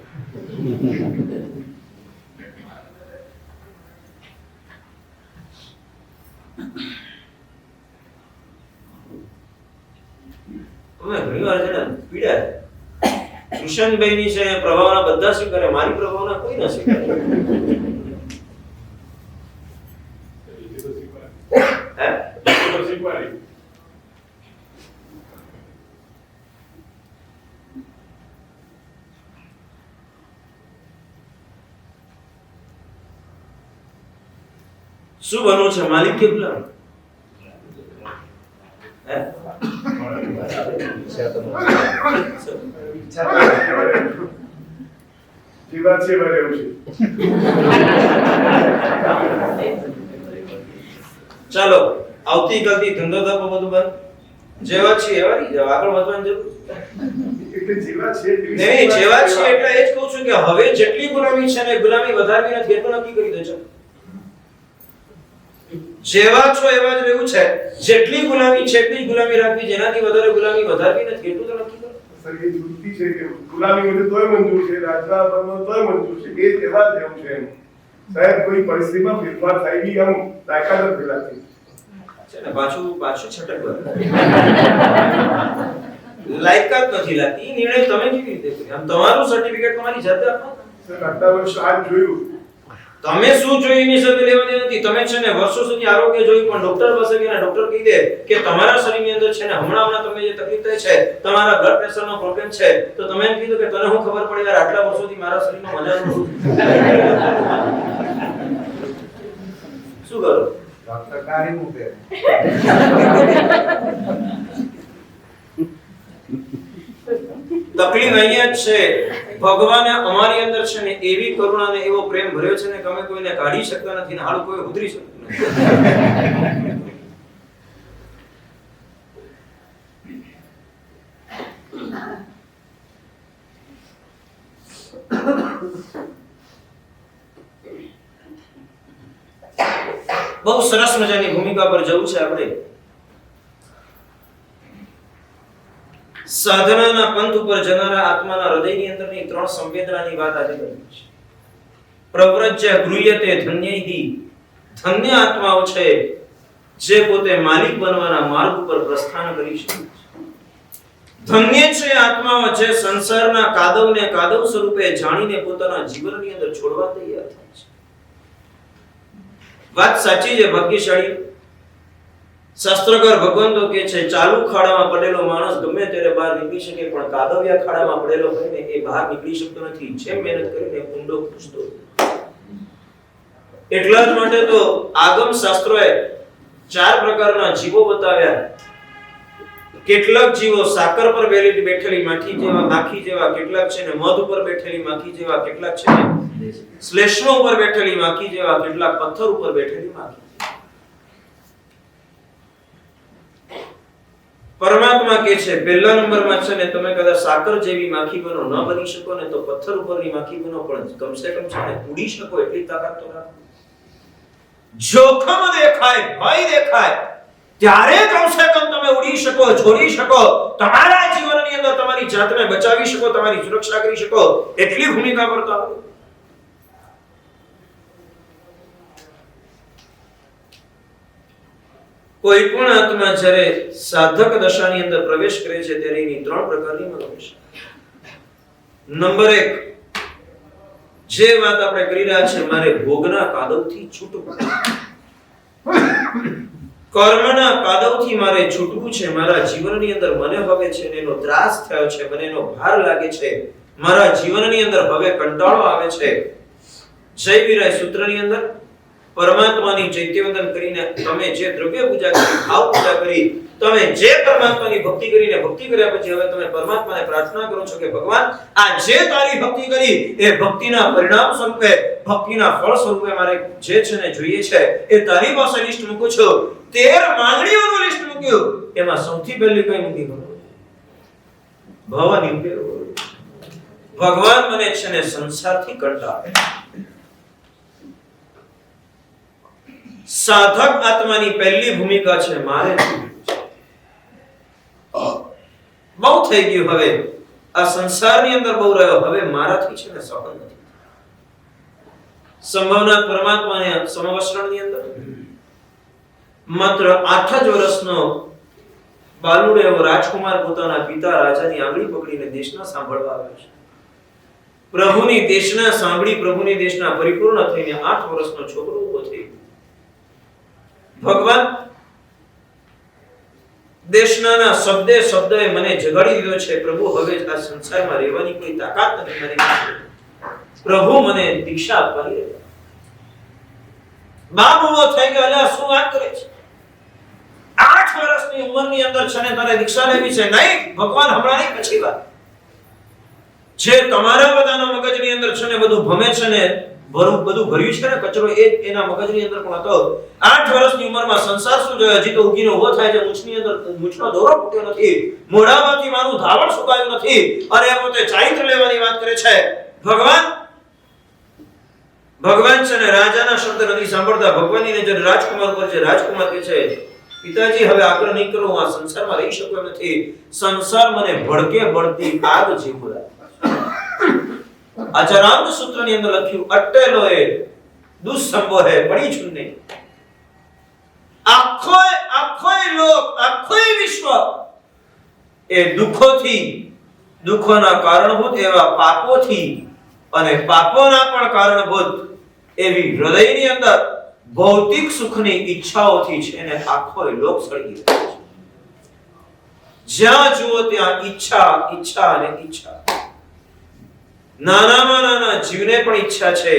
ઘણી વાર છે ને પીડા કિશનભાઈ ની છે પ્રભાવના બધા સ્વીકારે, મારી પ્રભાવના કોઈ ના સ્વીકારે. શું બનવું છે, માલિક કે ગુલામ? ચાલો આવતીકાલથી ધંધો ધપો બધું બંધ, જેવા છીએ એવા રહી જાવ, આગળ વધવાની જરૂર નહીં. જેવા છીએ એટલે એ જ કહું છું કે હવે જેટલી ગુલામી છે ને ગુલામી વધારવી નથી એટલું નક્કી કરી દેજો. જેવા છો એવા જ રહેવું છે. જેટલી ગુલામી છે એટલી ગુલામી રાખવી, જેનાથી વધારે ગુલામી વધારવી નથી એટલું તો નક્કી કરો. સર એ જુસ્તી છે કે ગુલામી મને તોય મંજૂર છે, રાજવા બનવો તોય મંજૂર છે, એ એવા જ રહેવું છે. સાહેબ કોઈ પરિસ્થિતિમાં ફેરફાર થાય બી આમ તાકાત જ ફેલાતી છે ને. પાછું છટકવા લાયકાત નથી લાગતી. એ નિર્ણય તમે કેવી રીતે કર્યો? આમ તમારું સર્ટિફિકેટ તમારી જાતે આપો. સર આટલા વર્ષ આજ જોયું, તમે શું જોયું એની સાથે લેવાની નથી. તમે છે ને વર્ષો સુધી આરોગ્ય જોયું, પણ ડોક્ટર પાસે ગયા, ડોક્ટર કહી દે કે તમારા શરીરની અંદર છે ને હમણાં તમને જે તકલીફ થાય છે, તમારા બ્લડ પ્રેશરનો પ્રોબ્લેમ છે, તો તમે એમ કીધું કે તને હું ખબર પડી યાર આટલા વર્ષોથી મારા શરીરમાં મજા નથી. શું કરો? ડોક્ટર કારી મૂકે. તકલીફ અહીંયા જ છે. ભગવાને અમારી અંદર છે ને એવી કરુણા ને એવો પ્રેમ ભર્યો છે ને કે અમે કોઈને કાઢી શકતા નથી ને હાડું કોઈ ઉતરી શકતું નથી. બહુ સરસ મજાની ભૂમિકા પર જવું છે આપણે. સાધનાના પંથ ઉપર જનારા આત્માના હૃદયની અંદરની 3 સંવેદનાની વાત આજે કરી છે. પ્રવ્રજ્ય ગૃહ્યતે ધન્યૈહિ, ધન્ય આત્માઓ છે જે પોતે માલિક બનવાના માર્ગ ઉપર પ્રસ્થાન કરી શકે છે. ધન્ય છે આત્માઓ જે સંસારના કાદવને કાદવ સ્વરૂપે જાણીને પોતાના જીવનની અંદર છોડવા તૈયાર થાય છે. વાત સાચી છે ભાગ્યશાળી. શાસ્ત્રકાર ભગવંતો કે છે ચાલુ ખાડામાં પડેલો માણસ ગમે ત્યારે બહાર નીકળી શકે, પણ કાદવિયા ખાડામાં પડેલો હોય ને એ બહાર નીકળી શકતો નથી, જેમ મહેનત કરીને ઊંડો ઘૂસતો. એટલા જ માટે તો આગમ શાસ્ત્રોએ 4 પ્રકારના જીવો બતાવ્યા. કેટલાક જીવો સાકર પર બેઠેલી માખી જેવા, માખી જેવા, કેટલાક છે ને મધ ઉપર બેઠેલી માખી જેવા, કેટલાક છે ને શ્લેષ્મો ઉપર બેઠેલી માખી જેવા, કેટલાક પથ્થર ઉપર બેઠેલી માખી. પરમાત્મા કે છે પહેલા નંબરમાં છે ને તમે કદાચ સાકર જેવી માખી બનો, ન બની શકો ને તો પથ્થર ઉપરની માખી બનો, પણ કમસે કમ છે ને ઉડી શકો એટલી તાકાત તો રાખો. જોખમ દેખાય, ભય દેખાય, ત્યારે કમસે કમ તમે ઉડી શકો, છોડી શકો, તમારા જીવનની અંદર તમારી જાતને બચાવી શકો, તમારી સુરક્ષા કરી શકો, એટલી ભૂમિકા ભરતા હો. કોઈ પણ આત્મા જ્યારે સાધક દશાની અંદર પ્રવેશ કરે છે ત્યારે એની 3 પ્રકારની મનોદશા. નંબર 1, જે વાત આપણે કરી રહ્યા છે, મારે ભોગના કાદવથી છૂટવું, કર્મના કાદવથી મારે છૂટવું છે, મારા જીવનની અંદર મને હવે છે એનો ત્રાસ થયો છે, મને એનો ભાર લાગે છે, મારા જીવનની અંદર હવે કંટાળો આવે છે. જય વિરાય સૂત્રની અંદર પરમાત્માની ચૈત્યવંદન કરીને તમે જે દ્રવ્ય પૂજા કરી, ભાવ પૂજા કરી, તમે જે પરમાત્માની ભક્તિ કરીને ભક્તિ કર્યા પછી હવે તમે પરમાત્માને પ્રાર્થના કરો છો કે ભગવાન, આ જે તારી ભક્તિ કરી એ ભક્તિના પરિણામ સ્વરૂપે, ભક્તિના ફળ સ્વરૂપે મારે જે છે ને જોઈએ છે એ તારી પાસે લિસ્ટ મૂકું છું. 13 માંગણીઓનું લિસ્ટ મૂક્યું, એમાં સૌથી પહેલી કઈ મૂકી ભવાની ઉપેરો. ભગવાન મને છે ને સંસારથી કંટાળે. સાધક આત્માની પહેલી ભૂમિકા છે મારે બહુ થઈ ગયું, હવે આ સંસારની અંદર બહુ રહ્યો, હવે મારાથી છે ને સહન નથી. સંભવના પરમાત્માને સમવસ્ત્રણની અંદર માત્ર 8 જ વર્ષનો બાલુડો એવો રાજકુમાર પોતાના પિતા રાજાની આંગળી પકડીને દેશના સાંભળવા આવ્યો છે. પ્રભુની દેશના સાંભળી, પ્રભુની દેશના પરિપૂર્ણ થઈને 8 વર્ષનો છોકરો ઉભો થઈ. ભગવાન દેશનાના શબ્દે શબ્દે મને જગાડી દીધો છે. પ્રભુ હવે આ સંસારમાં રહેવાની કોઈ તાકાત નથી મારી પાસે. પ્રભુ મને દીક્ષા આપવાની રહે. બાપ ઉભો થઈ ગયો, અલ્યા શું વાત કરે છે? 8 વર્ષની ઉંમરની અંદર છે ને તારે દીક્ષા લેવી છે? નહીં ભગવાન, હમણાં નહીં, પછી વાત. જે તમારા બધાના મગજની અંદર છે ને બધું ભમે છે ને, બધું ભર્યું છે ને કચરો, એ એના મગજની અંદર પણ હતો. 8 વર્ષની ઉંમરમાં સંસાર શું જોયો? હજી તો ઉગીને ઉભો થાય છે, મૂછની અંદર મૂછનો દોરો ફૂટ્યો નથી, મોઢામાંથી મારું ધાવણ સુકાયું નથી, અને એ પોતે ચારિત્ર લેવાની વાત કરે છે. ભગવાન છે ને રાજાના શબ્દ નથી સાંભળતા. ભગવાનની નજર રાજકુમાર પર છે. રાજકુમાર કહે છે, પિતાજી હવે આગ્રહ નહીં કરો, હું આ સંસારમાં રહી શકું એમ નથી. સંસાર મને ભડકે બળતી આગ જેવું લાગે. આચરાંત સૂત્રની અંદર લખ્યું, અટેલો એ દુસ્સંભો હે પડી છુન્ને. આખોય લોક, આખોય વિશ્વ એ દુઃખોથી, દુઃખોના કારણભૂત એવા પાપોથી અને પાપોના પણ કારણભૂત એવી હૃદયની અંદર ભૌતિક સુખની ઈચ્છાઓથી છે ને આખોય લોક સળગી રહ્યો છે. જ્યાં જુઓ ત્યાં ઈચ્છા, ઈચ્છા અને ઈચ્છા. નાનામાં નાના જીવને પણ ઈચ્છા છે.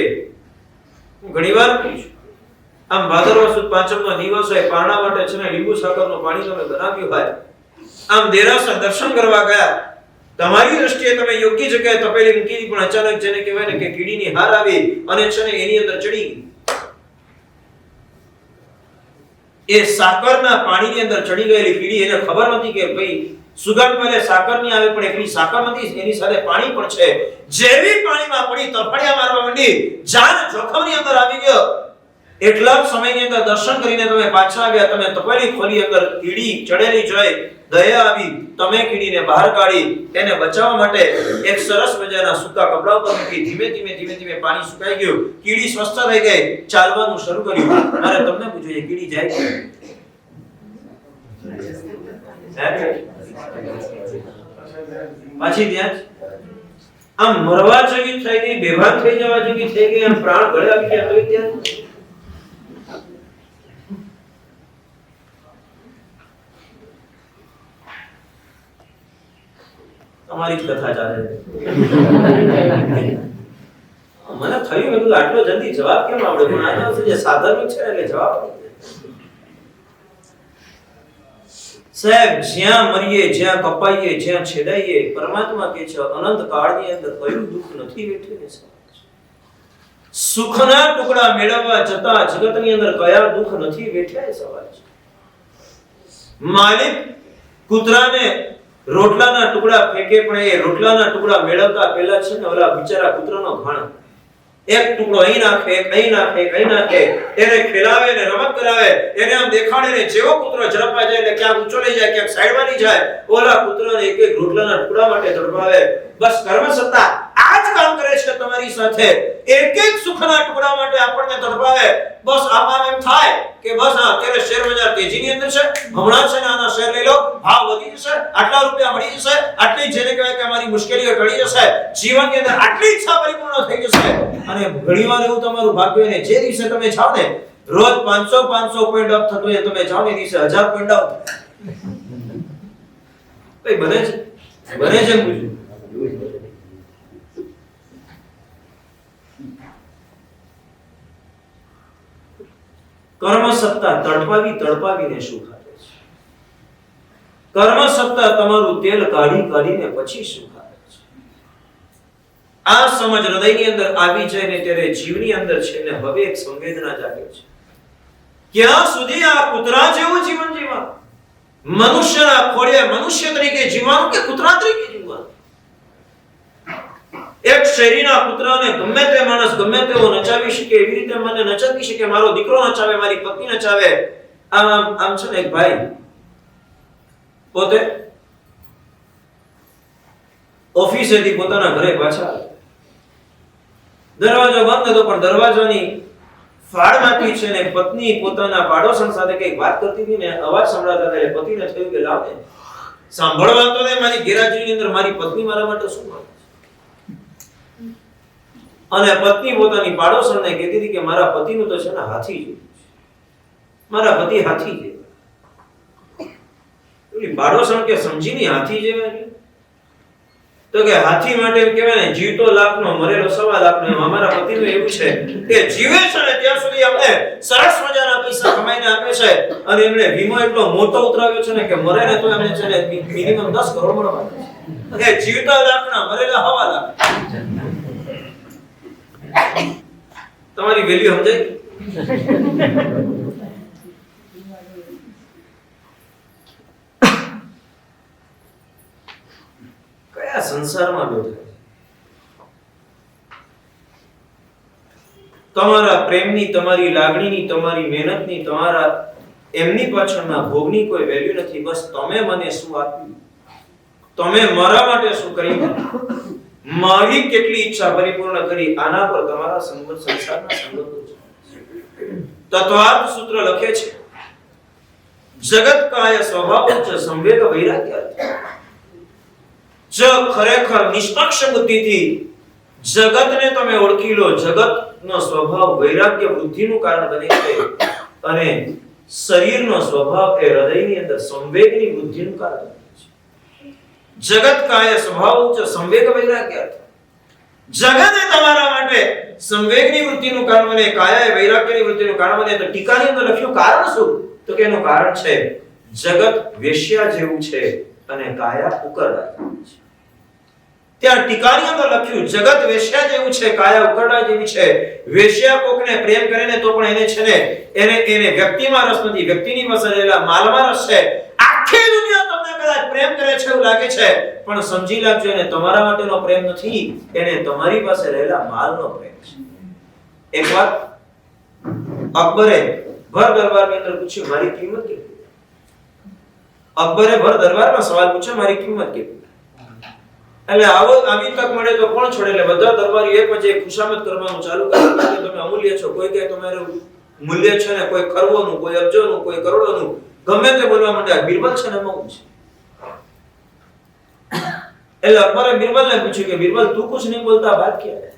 હું ઘણીવાર કહું છું, આમ ભાદરવા સુદ પાંચમનો દિવસ હોય, પારણા માટે છે ને લીંબુ સાકરનું પાણી તમે બનાવ્યું હોય, આમ દેરાસર દર્શન કરવા ગયા, તમારી દ્રષ્ટિએ તમે યોગ્ય જગ્યાએ તપેલી મૂકી, પણ અચાનક જેને કહેવાય ને કે કીડીની હાર આવી અને છે ને એની અંદર ચડી ગઈ. એ સાકરના પાણીની અંદર ચડી ગયેલી કીડી, એને ખબર નથી કે ભાઈ સુગંધ પહેલે સાકર ની આવે, પણ એકલી સાકર નથી, એની સાથે પાણી પણ છે. જેવી પાણીમાં પડી તરફડિયા મારવા માંડી, જાન જોખમની અંદર આવી ગયો. એટલા જ સમયની અંદર દર્શન કરીને તમે પાછા આવ્યા, તમે તપેલી ખોલી, અંદર કીડી ચડેલી જોઈ, દયા આવી, તમે કીડીને બહાર કાઢી. એને બચાવવા માટે એક સરસ મજાના સૂકા કપડા ઉપર મૂકી, ધીમે ધીમે પાણી સુકાઈ ગયું, કીડી સ્વસ્થ થઈ ગઈ, ચાલવાનું શરૂ કર્યું. મારે તમને પૂછવું છે, કીડી જાય કે પાછી ત્યાં આમ મરવા જેવી થઈ ગઈ, બેભાન થઈ જવા જેવી થઈ ગઈ, આમ પ્રાણ ગળે આવી ગયા, તો ત્યાં તમારી જ કથા ચાલે છે. મને થયું મેં કીધું આટલો જલ્દી જવાબ કેમ આવડે, પણ આ તો જે સાધારણ છે એટલે જવાબ સાહેબ. જ્યાં મરીએ, જ્યાં કપાઈએ, જ્યાં છેદાઈએ, પરમાત્મા કહે છે અનંત કાળની અંદર કયું દુઃખ નથી વેઠીને સુખના ટુકડા મેળવવા જતા જગતની અંદર કયા દુઃખ નથી વેઠ્યા, સવાલ છે. માલિક કૂતરાને રોટલાના ટુકડા ફેંકે, પણ એ રોટલાના ટુકડા મેળવતા પહેલા છે ને ઓલા બિચારા કૂતરાનો ઘાણ એક ટુકડો અહીં નાખે, એક અહીં નાખે, એક અહીં નાખે, એને ખેલાવે ને રમત કરાવે, એને આમ દેખાડે ને જેવો કૂતરો ઝડપમાં જાય એટલે ક્યાંક ઊંચો લઈ જાય, ક્યાંક સાઈડમાં લઈ જાય, ઓલા કૂતરાને એક એક રોટલાના ટુકડા માટે તડપાવે. બસ કર્મ સત્તા આ જ કામ કરે છે તમારી સાથે. એક એક સુખના ટુકડા માટે આપણને તડપાવે. બસ આમાં એમ થાય કે બસ અત્યારે શેર બજાર તેજીની અંદર છે, હમણાં છે ને આના શેર લઈ લો, ભાવ વધી જશે, આટલા રૂપિયા મળી જશે, આટલી જેને કહેવાય કે અમારી મુશ્કેલીઓ ટળી જશે, જીવનની અંદર આટલી ઈચ્છા પરિપૂર્ણ થઈ જશે. અને ઘણીવાર એવું તમારું ભાગ્ય ને જે દિવસે તમે જાઓ ને રોજ 500 પોઈન્ટ અપ થતો હોય, તમે જાઓ ને દિવસે 1000 પોઈન્ટ અપ કઈ બને છે પૂછ્યું. કર્મ સત્તા તડપાવીને સુખ આપે છે. કર્મ સત્તા તમારું તેલ કાઢીને પછી સુખ આપે છે. આ સમજ હૃદયની અંદર આવી જાય ને ત્યારે જીવની અંદર છે ને હવે એક સંવેદના જાગે છે. ક્યાં સુધી આ કૂતરા જેવું જીવન જીવવાનું? મનુષ્યના ખોળે મનુષ્ય તરીકે જીવવાનું કે કૂતરા તરીકે જીવવાનું? એક શેરીના કૂતરાને ગમે તે માણસ ગમે તેવો નચાવી શકે, એવી રીતે મને નચાવી શકે, મારો દીકરો નચાવે, મારી પત્ની નચાવે. આમ છે ને એક ભાઈ પોતે ઓફિસેથી પોતાના ઘરે પાછા, દરવાજો બંધ હતો પણ દરવાજાની ફાળમાંથી છે ને પત્ની પોતાના પાડોશન સાથે કઈક વાત કરતી હતી ને અવાજ સંભળાતા હતા. એટલે પતિને થયું કે લાવ ને સાંભળવા તો ને મારી ગેરહાજરીની અંદર મારી પત્ની મારા માટે શું માંગે છે. અને પત્ની પોતાની પાડોશણને કહેતી હતી કે મારા પતિનું તો છે ને હાથી જેવું છે, મારા પતિ હાથી જેવા. એની પાડોશણ કે સમજીની હાથી જેવા છે તો કે હાથી માટે એમ કહેવાય ને જીવતો લાખનો મરેલો 1.25 લાખનો. એમ અમારા પતિનું એવું છે કે જીવે છે ને ત્યાં સુધી અમને સરસ મજાના પૈસા કમાઈને આપે છે. અને એમણે વીમો એટલો મોટો ઉતરાવ્યો છે ને કે મરે ને તો એમને છે ને મિનિમમ 10 કરોડ મળવા છે. એ જીવતા લાખના મરેલા 1.25 લાખ. તમારી વેલ્યુ સમજાય? કયા સંસારમાં બેઠા? તમારા પ્રેમની, તમારી લાગણીની, તમારી મહેનતની, તમારા એમની પાછળના ભોગની કોઈ વેલ્યુ નથી. બસ તમે મને શું આપ્યું, તમે મારા માટે શું કર્યું, મારી કેટલી ઈચ્છા પરિપૂર્ણ કરી, આના પર તમારા સંસારના સંબંધો છે. તત્વાર્થ સૂત્ર લખે છે જગત કાય સ્વભાવ ચ સંવેગ વૈરાગ્ય. જો ખરેખર નિષ્પક્ષ બુદ્ધિથી જગતને તમે ઓળખી લો, જગતનો સ્વભાવ વૈરાગ્ય વૃદ્ધિનું કારણ બને છે અને શરીરનો સ્વભાવ એ હૃદયની અંદર સંવેગની વૃદ્ધિનું કારણ બને છે. જગત કાય સ્વભાવ ચ સંવેગ વૈરાગ્ય. જગત એ તમારા માટે સંવેગની વૃત્તિનું કારણ બને, કાયા એ વૈરાગ્યની વૃત્તિનું કારણ બને. તો ટીકાની અંદર લખ્યું કારણ શું? તો કે એનું કારણ છે જગત વેશ્યા જેવું છે અને કાયા ઉકરડા જેવું છે. ત્યાં ટીકાની અંદર લખ્યું જગત વેશ્યા જેવું છે, કાયા ઉકરડા જેવી છે. વેશ્યા કોકને પ્રેમ કરે ને તો પણ એને છે ને એને વ્યક્તિમાં રસ નથી, વ્યક્તિની પાસે રહેલા માલમાં રસ છે. આખી દુનિયા તમને કદાચ પ્રેમ કરે છે એવું લાગે છે પણ સમજી લાગજો એને તમારા માટેનો પ્રેમ નથી, એને તમારી પાસે રહેલા માલનો પ્રેમ છે. એકવાર અકબરે ભર દરબારની અંદર પૂછ્યું મારી કિંમત કેટલી? અકબરે ભર દરબારમાં સવાલ પૂછ્યો મારી કિંમત કેટલી? એટલે આવી તક મળે તો કોણ છોડે? એટલે બધા દરબારી એક પછી એક ખુશામત કરવાનું ચાલુ કર્યું કે તમે અમૂલ્ય છો. કોઈ કહે તમારું મૂલ્ય છે ને કોઈ કરોડોનું, કોઈ અબજોનું, કોઈ કરોડોનું, ગમે તે બોલવા માંડ્યા. બિરબલ છે ને એમાં છે. એટલે અકબરે बिरबल ने पूछा कि बिरबल तू कुछ नहीं बोलता, बात क्या है?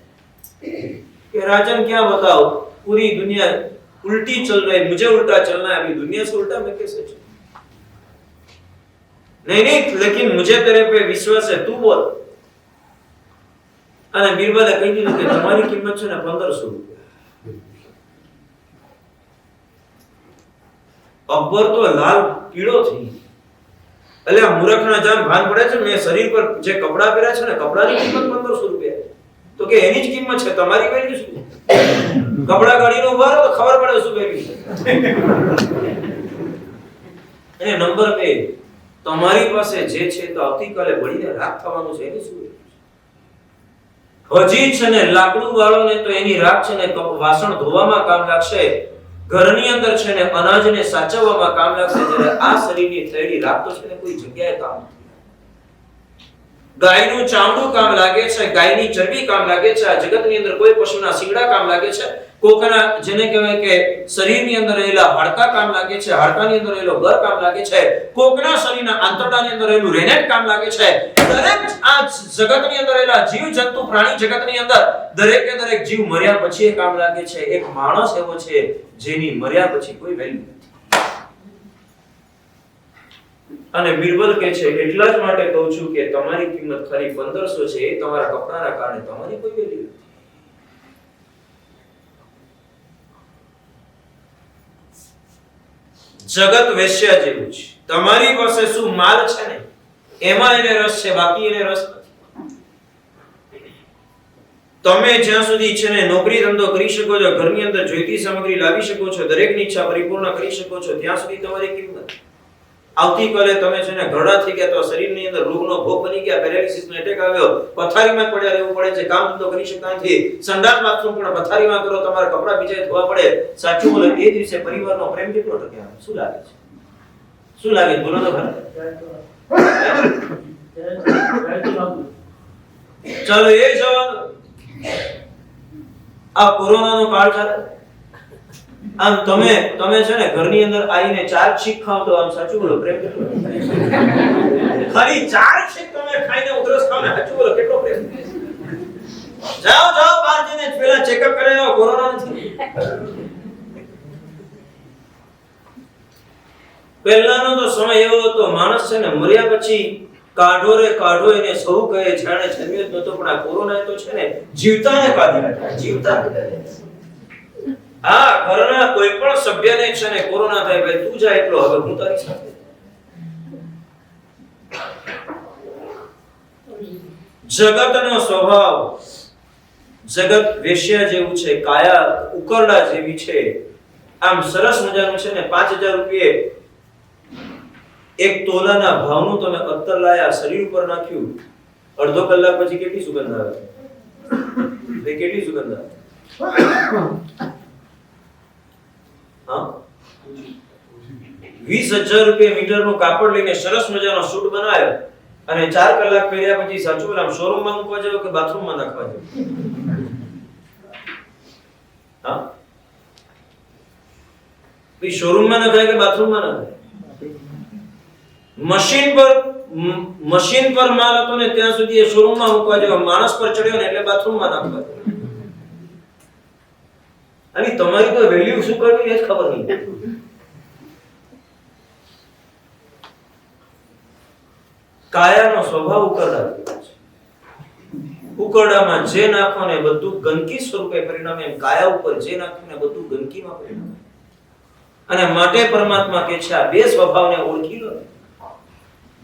कि राजन क्या बताओ, पूरी दुनिया उल्टी चल रही है, मुझे उल्टा चलना है, अभी दुनिया से उल्टा मैं कैसे चलूं? नहीं लेकिन मुझे तेरे पे विश्वास है, तू बोल. અને બિરબલે કહી દીધું કે તમારી કિંમત છે ને 1500 રૂપિયા. અકબર તો લાલ પીળો થઈ. એટલે આ મૂર્ખના જાન ભાન પડે છે મેં શરીર પર જે કપડા પહેર્યા છે ને કપડાની કિંમત 1500 રૂપિયા. તો કે એની જ કિંમત છે, તમારી વેલ્યુ શું? કપડા ગાડીનો ઉભા રહો તો ખબર પડે શું વેલ્યુ છે. અને નંબર 2, તમારી પાસે જે છે તો આવતીકાલે બળીને રાખ થવાનું છે, એની શું? હજી છે ને લાકડું વાળો ને તો એની રાખ છે ને વાસણ ધોવામાં કામ લાગશે, ઘરની અંદર છે ને અનાજને સાચવવામાં કામ લાગશે, જ્યારે આ શરીરની થયેલી રાખ તો છે ને કોઈ જગ્યાએ કામ નથી. ગાયનું ચામડું કામ લાગે છે, ગાયની ચરબી કામ લાગે છે, આ જગતની અંદર કોઈ પશુના શીંગડા કામ લાગે છે, કોકના જેને કહેવાય કે શરીરની અંદર રહેલા હાડકા કામ લાગે છે, હાડકાની અંદર રહેલો બર કામ લાગે છે, કોકના શરીરના આંતરડાની અંદર રહેલું રેનેટ કામ લાગે છે. દરેક આ જગતની અંદર રહેલા જીવ જંતુ પ્રાણી જગતની અંદર દરેકે દરેક જીવ મર્યા પછી એ કામ લાગે છે. એક માણસ એવો છે જેની મર્યા પછી કોઈ વેલ્યુ નથી. અને બિરબલ કહે છે એટલા જ માટે કહું છું કે તમારી કિંમત ખાલી 1500 છે, એ તમારા કપડાના કારણે તમારી કોઈ વેલ્યુ નથી. જગત વેશ્યા જેવું છે. તમારી પાસે શું માલ છે ને એમાં એને રસ છે, બાકી એને રસ નથી. તમે જ્યાં સુધી છે ને નોકરી ધંધો કરી શકો છો, ઘરની અંદર જોઈતી સામગ્રી લાવી શકો છો, દરેકની ઈચ્છા પરિપૂર્ણ કરી શકો છો, ત્યાં સુધી તમારી કિંમત. આવતીકાલે તમે છે ને ઘરડા થઈ ગયા તો શરીરની અંદર રોગનો ભોગ બની ગયા, પેરાલિસિસનો એટેક આવ્યો, પથારીમાં પડ્યા રહેવું પડે છે, કામ ધંધો કરી શકતા નથી, સંડાસ બાથરૂમ પણ પથારીમાં કરો, તમારા કપડા બીજાએ ધોવા પડે. સાચું બોલો, એ દિવસે પરિવારનો પ્રેમ કેટલો ટકે આવે? શું લાગે છે? શું લાગે? બોલો તો ખરા. ચાલો એ જવાબ. આ કોરોનાનો કાળ ચાલે, આમ તમે છે ને ઘરની અંદર આવીને 4 છીક ખાવ તો આમ સાચું બોલો પ્રેમ કેટલો? ખાલી 4 છીક તમે ખાઈને ઉધરસ ખાવ ને સાચું બોલો કેટલો પ્રેમ? જાઓ બહાર જઈને પહેલા ચેકઅપ કરાવો, કોરોના નથી. પહેલાનો તો સમય એવો હતો, માણસ છે ને મર્યા પછી કાઢો રે કાઢો એને સૌ કહે, જાણે જન્મ્યો જ નતો. પણ આ કોરોના તો છે ને જીવતાને કાઢી નાખ્યા, જીવતા. હા, ઘરના કોઈ પણ સભ્યને છે ને કોરોના થાય, ભાઈ તું જા એટલો, હવે હું તારી સાથે. જગતનો સ્વભાવ, જગત વેશ્યા જેવું છે, કાયા ઉકરડા જેવી છે. આમ સરસ મજાનું છે ને 5000 રૂપિયે એક તોલાના ભાવનું તમે અત્તર લાયા, શરીર ઉપર નાખ્યું, અડધો કલાક પછી કેટલી સુગંધ આવે? કેટલી સુગંધ આવે? હા, 20000 રૂપિયા મીટરનું કાપડ લઈને સરસ મજાનો સૂટ બનાવ્યો અને 4 કલાક પહેર્યા પછી સાચું બોલ, આમ શોરૂમમાં મૂકવા જાવ કે બાથરૂમમાં નાખવા જાવ? હા, ભઈ શોરૂમમાં નખાય કે બાથરૂમમાં નખાય? મશીન પર માલ હતો ને ત્યાં સુધી એ શોરૂમમાં મૂકવા જાવ, માણસ પર ચડ્યો ને એટલે બાથરૂમમાં નાખવા જાવ. અને તમારી તો વેલ્યુ શું કરવી એ જ ખબર નહીં. કાયાનો સ્વભાવ ઉકરડા છે. ઉકરડામાં જે નાખો ને બધું ગંદકી સ્વરૂપે પરિણમે, એમ કાયા ઉપર જે નાખ્યું ને બધું ગંદકીમાં પરિણમે. અને માટે પરમાત્મા કહે છે આ બે સ્વભાવને ઓળખી લો.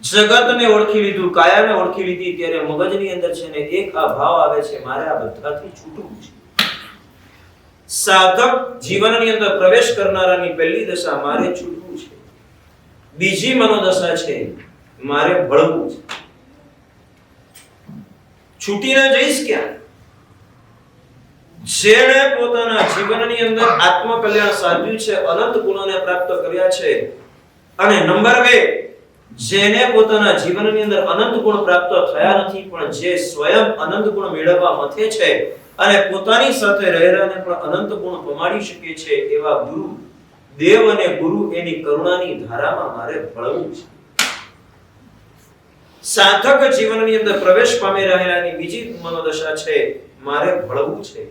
જગતને ઓળખી લીધું, કાયાને ઓળખી લીધી, ત્યારે મગજની અંદર છે ને એક આ ભાવ આવે છે, મારે આ બધાથી છૂટવું છે. સાધક જીવનની અંદર પ્રવેશ કરનારાની પહેલી દશા મારે છૂટવું છે. બીજી મનોદશા છે મારે ભળવું છે. છૂટીને જઈશ ક્યાં? જેણે પોતાના જીવનની અંદર આત્મકલ્યાણ સાધ્યું છે, અનંત ગુણોને પ્રાપ્ત કર્યા છે. અને નંબર 2, જેને પોતાના જીવનની અંદર અનંત ગુણ પ્રાપ્ત થયા નથી, પણ જે સ્વયં અનંત ગુણ મેળવવા મથે છે અને પોતાની સાથે રહેલાને પણ અનંત ગુણ પમાડી શકે છે, એવા ગુરુ દેવ અને ગુરુ એની કરુણાની ધારામાં મારે ભળવું છે. સાધક જીવનની અંદર પ્રવેશ પામી રહેલાની બીજી મનોદશા છે મારે ભળવું છે.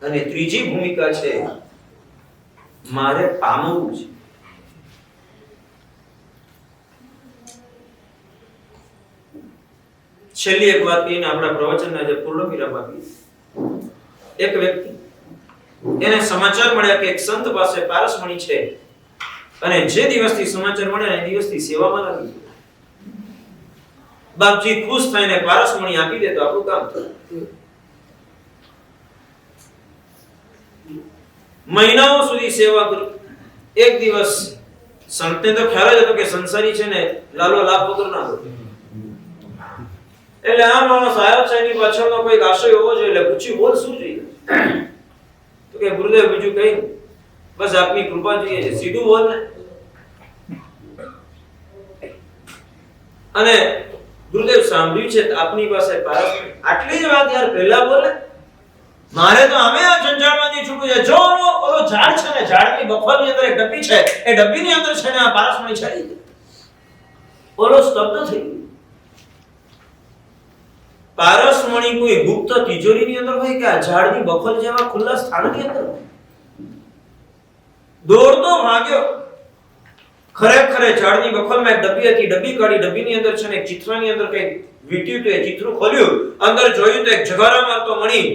અને ત્રીજી ભૂમિકા છે મારે પામવું છે. છેલ્લી એક વાત કહીને આપણા પ્રવચનના જે પૂર્ણવિરામ આપી. એક વ્યક્તિ, એને સમાચાર મળ્યા કે એક સંત પાસે પારસમણી છે અને જે દિવસથી સમાચાર મળ્યા એ દિવસથી સેવામાં લાગી ગયો. બાપજી ખુશ થઈને પારસમણી આપી દે તો આપણું કામ થાય. મહિનાઓ સુધી સેવા કરી. એક દિવસ સંતને તો ખ્યાલ જ હતો કે સંસારી છે ને લાલો લાભ વગર ના હોય. એટલે આ માણસ આવ્યો છે એની પાછળનો કોઈ આશય હોવો જોઈએ એટલે પૂછી બોલ શું જોઈએ? તો કે ગુરુદેવ બીજું કઈ નહીં, બસ આપની કૃપા જોઈએ છે, સીધું બોલ ને. અને ગુરુદેવ સાંભળ્યું છે આપની પાસે પારસમણી, આટલી જ વાત યાર પહેલા બોલે. મારે તો અમે આ જંજાળમાંથી છૂટવું છે. જો ઓલો ઝાડ છે ને, ઝાડની બફરની અંદર એક ડબ્બી છે, એ ડબ્બીની અંદર છે ને આ પારસમણી ચડી ગઈ. ઓલો સ્તબ્ધ થઈ ગયો. પારસમણી કોઈ ગુપ્ત તિજોરીની અંદર હોય કે આ ઝાડની બફર જેવા ખુલ્લા સ્થાનની અંદર? દોડતો ભાગ્યો. ખરેખર ઝાડની બફરમાં એક ડબ્બી હતી. ડબ્બી કાઢી, ડબ્બીની અંદર છે ને એક ચિત્રની અંદર કંઈક વીટ્યું તો એ ચિત્રું ખોલ્યું, અંદર જોયું તો એક જગારા મારતો મણી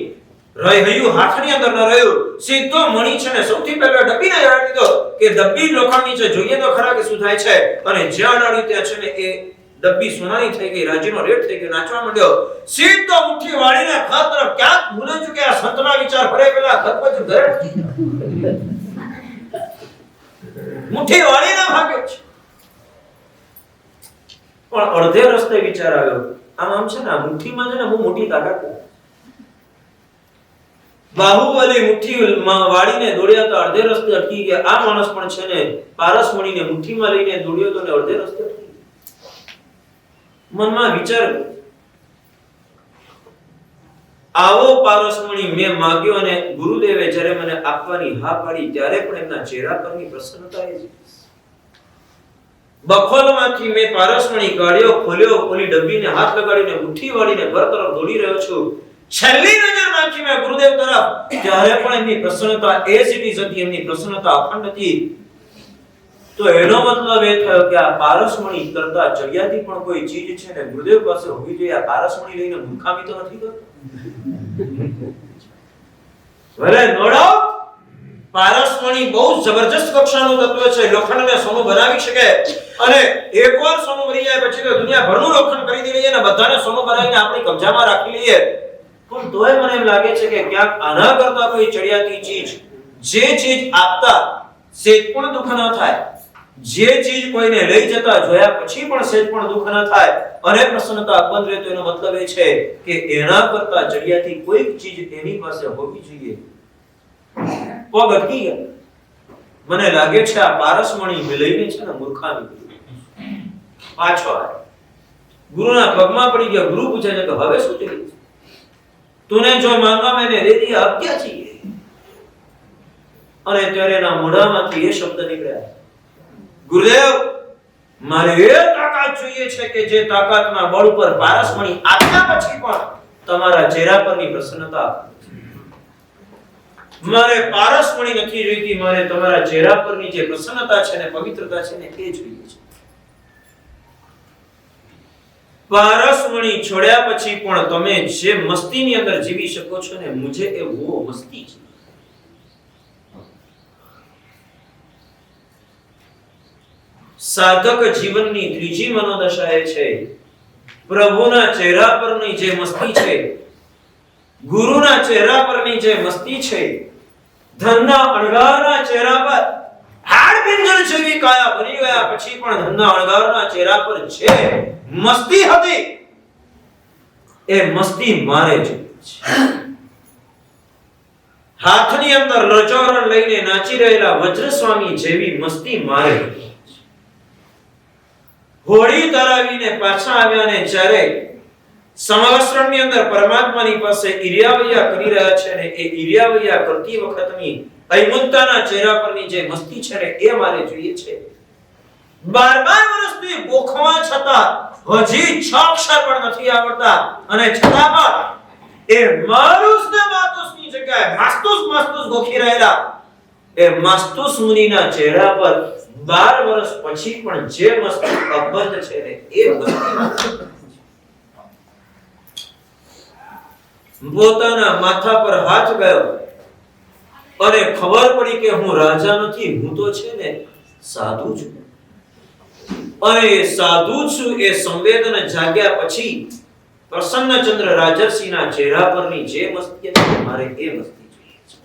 રહ્યું, હાથની અંદર ન રહ્યું. સીધો મણી છે ને સૌથી પહેલા ડબ્બીને અડાડી દીધો કે ડબ્બી લોખંડની છે, જોઈએ તો ખરા કે શું થાય છે. અને જ્યાં અડાડ્યું ત્યાં છે ને એ ડબ્બી સોનાની થઈ ગઈ, રાજીનો રેટ થઈ ગયો, નાચવા માંડ્યો. સીધો મુઠ્ઠી વાળીને ઘર તરફ, ક્યાંક ભૂલે છું કે આ સંતના વિચાર ભરે પેલા ઘર પર ઘરે મુઠ્ઠી વાળીને ભાગ્યો છે. પણ અડધે રસ્તે વિચાર આવ્યો, આમ છે ને આ મુઠ્ઠીમાં છે ને બહુ મોટી તાકાત છે. બાહુબલી મુઠ્ઠી વાળીને દોડ્યા તો અડધે રસ્તે અટકી ગયા. આ માણસ પણ છે ને પારસમણીને મુઠ્ઠીમાં લઈને દોડ્યો તો ને અડધે રસ્તે અટકી ગયો. મનમાં વિચાર, આવો પારસમણી મેં માંગ્યો અને ગુરુદેવે જ્યારે મને આપવાની હા પાડી ત્યારે પણ એમના ચહેરા પરની પ્રસન્નતા એ જ. બખોલમાંથી મેં પારસમણી કાઢ્યો, ખોલ્યો, ખોલી ડબ્બીને હાથ લગાડીને મુઠ્ઠી વાળીને ઘર તરફ દોડી રહ્યો છું. છેલ્લી નજર નાખી મેં ગુરુદેવ તરફ, ત્યારે પણ એમની પ્રસન્નતા એ જ હતી, એમની પ્રસન્નતા અખંડ હતી. તો એનો મતલબ એ થયો કે આ પારસમણી કરતા ચડિયાતી પણ કોઈ ચીજ છે ને ગુરુદેવ પાસે હોવી જોઈએ. આ પારસમણી લઈને મૂર્ખામી તો નથી કરતો. ભલે નો ડાઉટ પારસમણી બહુ જબરજસ્ત કક્ષાનું તત્વ છે. લોખંડને સોનું બનાવી શકે અને એકવાર સોનું બની જાય પછી તો દુનિયાભરનું લોખંડ ખરીદી લઈએ ને બધાને સોનું બનાવીને આપણી કબજામાં રાખી લઈએ. પણ તોય મને એમ લાગે છે કે ક્યાંક આના કરતા કોઈ ચડિયાતી ચીજ, જે ચીજ આપતા સેજ પણ દુઃખ ન થાય, જે ચીજ કોઈને લઈ જતા જોયા પછી પણ સેજ પણ દુઃખ ન થાય અને પ્રસન્નતા અકબંધ રહે, તો એનો મતલબ એ છે કે એના કરતા ચડિયાતી કોઈક ચીજ એની પાસે હોવી જોઈએ. પગ અટકી ગયા. મને લાગે છે આ પારસમણી લઈને છે ને મૂર્ખામી કરી. પાછો આવ્યો, ગુરુના પગમાં પડી ગયા. ગુરુ પૂછે છે કે હવે શું જોઈએ? तूने जो मांगा मैंने दे दिया, अब क्या चाहिए? અને ત્યારે એના મોઢામાંથી એ શબ્દ નીકળ્યા, ગુરુદેવ મારે એ તાકાત જોઈએ છે કે જે તાકાતના બળ ઉપર પારસમણી આપ્યા પછી પણ તમારા ચહેરા પરની પ્રસન્નતા. મારે પારસમણી નથી જોઈતી, મારે તમારા ચહેરા પરની જે પ્રસન્નતા છે ને પવિત્રતા છે ને એ જોઈએ છે. પારસમણી છોડ્યા પછી પણ તમે જે મસ્તીની અંદર જીવી શકો છો ને, મુજે એ વો મસ્તી છે. સાધક જીવનની ત્રીજી મનોદશા એ છે પ્રભુના ચહેરા પરની જે મસ્તી છે, ગુરુના ચહેરા પરની જે મસ્તી છે, ધનના અણગારના ચહેરા પર હાડપિંજર જેવી કાયા બની ગયા પછી પણ ધનના અણગારના ચહેરા પર જે મસ્તી હતી એ મસ્તી મારે જોઈએ છે. હાથની અંદર રજોરણ લઈને નાચી રહેલા વજ્રસ્વામી જેવી મસ્તી મારે જોઈએ. હોળી તરાવીને પાછા આવ્યા ને જ્યારે સમવસ્ત્રની અંદર પરમાત્માની પાસે ઈર્યાવૈયા કરી રહ્યા છે ને એ ઈર્યાવૈયા કરતી વખતની અયમુક્તાના ચહેરા પરની જે મસ્તી છે ને એ મારે જોઈએ છે. 12 વર્ષની ગોખવા છતાં હજી 6 અક્ષર પણ નથી આવડતા અને છતાં પણ એ મારુસ ને માતુસની જગ્યાએ માસ્તુસ ગોખી રહેલા એ માસ્તુસ મુનિના ચહેરા પર 12 વર્ષ પછી પણ જે મસ્તી અબંધ છે ને એ મસ્તી પોતાના માથા પર હાથ ગયો અને ખબર પડી કે હું રાજા નથી, હું તો છે ને સાધુ છું. અને સાધુ છું એ સંવેદન જાગ્યા પછી પ્રસન્નચંદ્ર રાજર્ષિના ચહેરા પરની જે મસ્તી હતી મારે એ મસ્તી જોઈએ છે.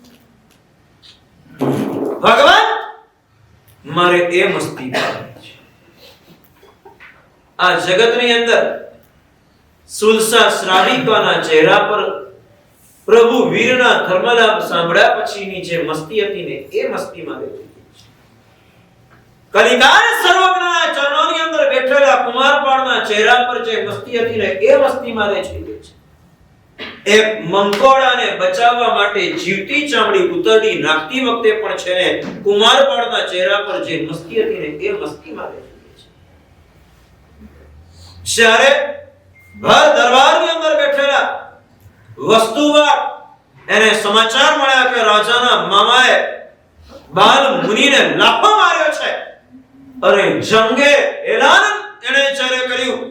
ભગવાન મારે એ મસ્તી છે. આ જગતની અંદર સુલસા શ્રાવિકાના ચહેરા પર પ્રભુ વીરના ધર્મલાભ સાંભળ્યા પછીની જે મસ્તી હતી ને એ મસ્તીમાં રહેતી કલિકાલ સર્વજ્ઞના ચરણોની અંદર બેઠેલા કુમારપાળના ચહેરા પર જે મસ્તી હતી ને એ મસ્તીમાં રહે છે એક મંકોડાને બચાવવા માટે જીવતી ચામડી ઉતરડી નાખતી વખતે પણ છે ને કુમારપાળના ચહેરા પર જે મસ્તી હતી ને એ મસ્તીમાં રહે છે જ્યારે ભર દરબારની અંદર બેઠેલા વસ્તુવાર એને સમાચાર મળ્યા કે રાજાના મામાએ બાલ મુનિને લાફો માર્યો છે અરે જંગે એલાન એને જ્યારે કર્યું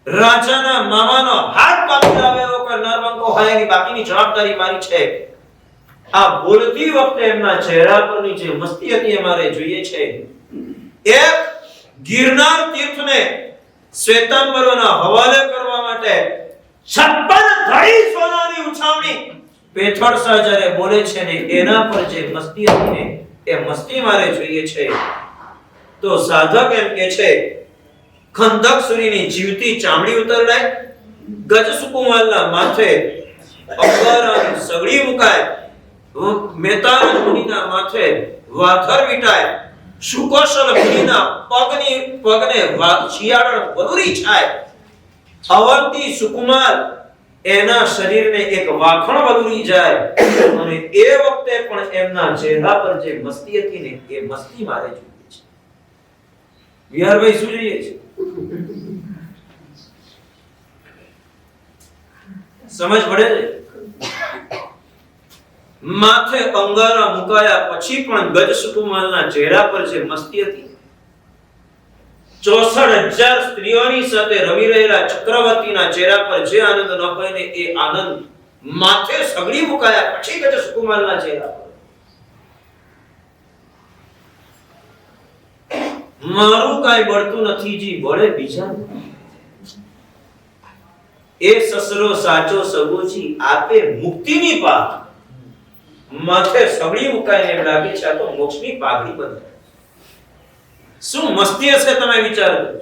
રાજાના મામાનો હાથ કાપી લાવ્યો કે નરવંકો હોય એની બાકીની જવાબદારી મારી છે આ બોલતી વખતે એમના ચહેરા પરની જે મસ્તી હતી એ મારે જોઈએ છે એક ગિરનાર તીર્થને શ્વેતાંબરોના હવાલે કરવા માટે 56 ધડી સોનાની ઉછામણી પેથળ શાહ જ્યારે બોલે છે ને એના પર જે મસ્તી હતી ને એ મસ્તી મારે જોઈએ છે તો સાધક એમ કે છે ખંડક સુરીની જીવતી ચામડી ઉતરડાય ગજ સુકુમાલના માથે અંગારાની સગડી મુકાય મેતારજ મુનિના માથે વાથર વિટાય શુકોશલ મુનિના પગને શિયાળણ વદુરી છાય અવંતી સુકુમાલ એના શરીરને એક વાખણ વદુરી જાય અને એ વખતે પણ એમના ચહેરા પર જે મસ્તી હતી ને એ મસ્તી મારે જોઈએ છે વિહારભાઈ શું જોઈએ છે સમજ પડે છે માથે અંગારા મુકાયા પછી પણ ગજ સુકુમાલના ચહેરા પર જે મસ્તી હતી 64,000 સ્ત્રીઓની સાથે રમી રહેલા ચક્રવર્તીના ચહેરા પર જે આનંદ ન હોય ને એ આનંદ માથે સગડી મુકાયા પછી ગજ સુકુમાલના ચહેરા પર મારું કાઈ બળતું નથી જી બળે બીજા એ સસરો સાચો સગોજી આપે મુક્તિની પાક માથે સગડી મુકાઈને એમ લાગે છે આ તો મોક્ષની પાઘડી બંધાય શું મસ્તી હશે તમે વિચાર કરજો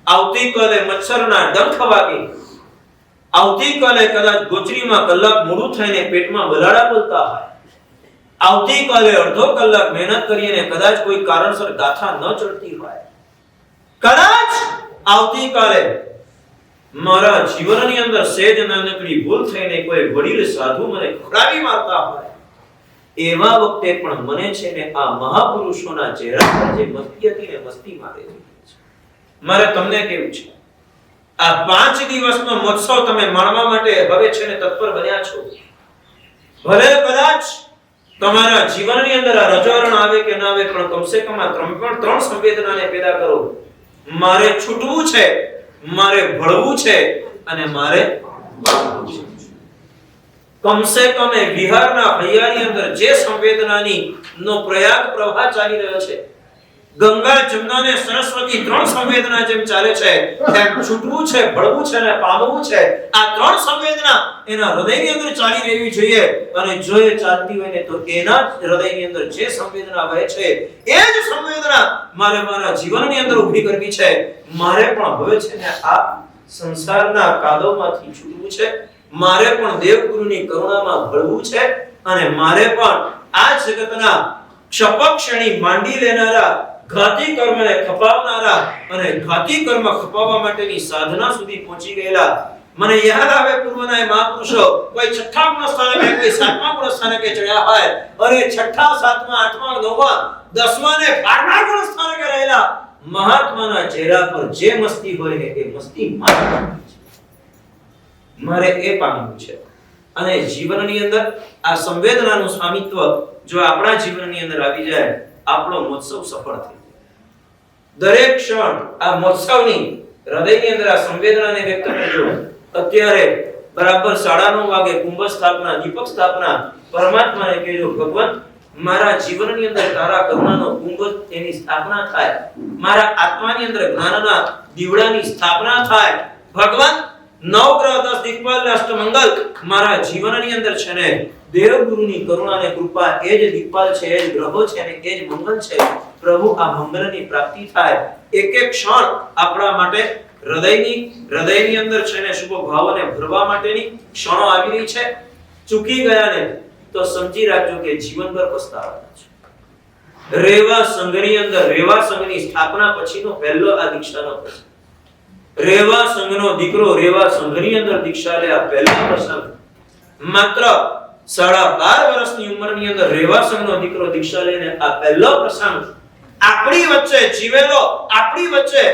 આવતીકાલે મચ્છરના ડંખ વાગે આવતીકાલે કદાચ ગોચરીમાં કલાક મોડું થઈને પેટમાં બલાડા બોલતા હોય આવતીકાલે અડધો કલાક મહેનત કરીને કદાચ કોઈ કારણસર ગાથા ન ચડતી હોય કદાચ આવતીકાલે મારા જીવનની અંદર સેજ નાનકડી ભૂલ થઈને કોઈ વડીલ સાધુ મને ખરાબી મારતા હોય એવા વખતે પણ મને છે ને આ મહાપુરુષોના ચહેરા પર જે મસ્તી હતી ને મસ્તી મારે છે મારે તમને કેવું છે આ 5 દિવસનો મહોત્સવ તમે માણવા માટે હવે છે ને તત્પર બન્યા છો ભલે કદાચ તમારા જીવનની અંદર આ રજોરણ આવે કે ના આવે પણ કમસે કમ આ ત્રણ સંવેદનાને પેદા કરો મારે છૂટવું છે મારે ભળવું છે અને મારે પામવું છે કમસે કમ વિહારના હૈયાની અંદર જે સંવેદનાની નો પ્રયાગ પ્રવાહ ચાલી રહ્યો છે ગંગા જમુના ને સરસ્વતી 3 સંવેદના જેમ ચાલે છે તેમ છૂટવું છે ભળવું છે અને પામવું છે આ 3 સંવેદના એના હૃદયની અંદર ચાલી રહેવી જોઈએ અને જો એ ચાલતી હોય ને તો એના હૃદયની અંદર જે સંવેદના વહે છે એ જ સંવેદના મારે મારા જીવનની અંદર ઊભી કરવી છે મારે પણ હવે છે ને આ સંસારના કાદવમાંથી છૂટવું છે મારે પણ દેવગુરુની કરુણામાં ભળવું છે અને મારે પણ આ જગતના ક્ષપક્ષણી માંડી લેનારા ઘાતી કર્મને ખપાવનારા અને ઘાતી કર્મ ખપાવવા માટેની સાધના સુધી પહોંચી ગયેલા મને યાદ આવે પૂર્વના એ મહાપુરુષો કોઈ 6થા ગુણ સ્થાનકે કોઈ 7મા ગુણ સ્થાનકે ચડ્યા હોય અને 6થા 7મા 8મા 9મા 10મા ને 12મા ગુણ સ્થાનકે રહેલા મહાત્માના ચહેરા પર જે મસ્તી હોય ને એ મસ્તી મારે એ પામવું છે અને જીવનની અંદર આ સંવેદનાનું સ્વામિત્વ જો આપણા જીવનની અંદર આવી જાય આપણો મહોત્સવ સફળ થઈ જાય દરેક ક્ષણ આ મહોત્સવની હૃદયની અંદર આ સંવેદનાને વ્યક્ત કરજો અત્યારે બરાબર 9:30 વાગે કુંભ સ્થાપના દીપક સ્થાપના પરમાત્માને કહેજો ભગવાન મારા જીવનની અંદર તારા કરુણાનો કુંભ એની સ્થાપના થાય મારા આત્માની અંદર જ્ઞાનના દીવડાની સ્થાપના થાય ભગવાન નવગ્રહ 10 દિક્પાલ અષ્ટમંગલ મારા જીવનની અંદર છે ને દેવગુરુની કરુણા અને કૃપા એ જ દિક્પાલ છે એ જ ગ્રહો છે અને એ જ મંગલ છે પ્રભુ આ મંગલની પ્રાપ્તિ થાય એક એક ક્ષણ આપણા માટે હૃદયની અંદર છે ને શુભ ભાવોને ભરવા માટેની ક્ષણો આવી રહી છે. ચૂકી ગયા ને તો સમજી રાખજો કે જીવનભર પસ્તાવાના છે. રેવા સંઘની સ્થાપના પછીનો પહેલો આ દીક્ષાનો પ્રસંગ. રેવા સંઘનો દીકરો રેવા સંઘની અંદર દીક્ષા લે, આ પહેલો પ્રસંગ. માત્ર 12.5 વર્ષની ઉંમરની અંદર રેવા સંઘનો દીકરો દીક્ષા લઈને આ પહેલો પ્રસંગ. આપણી વચ્ચે જીવેલો, આપણી વચ્ચે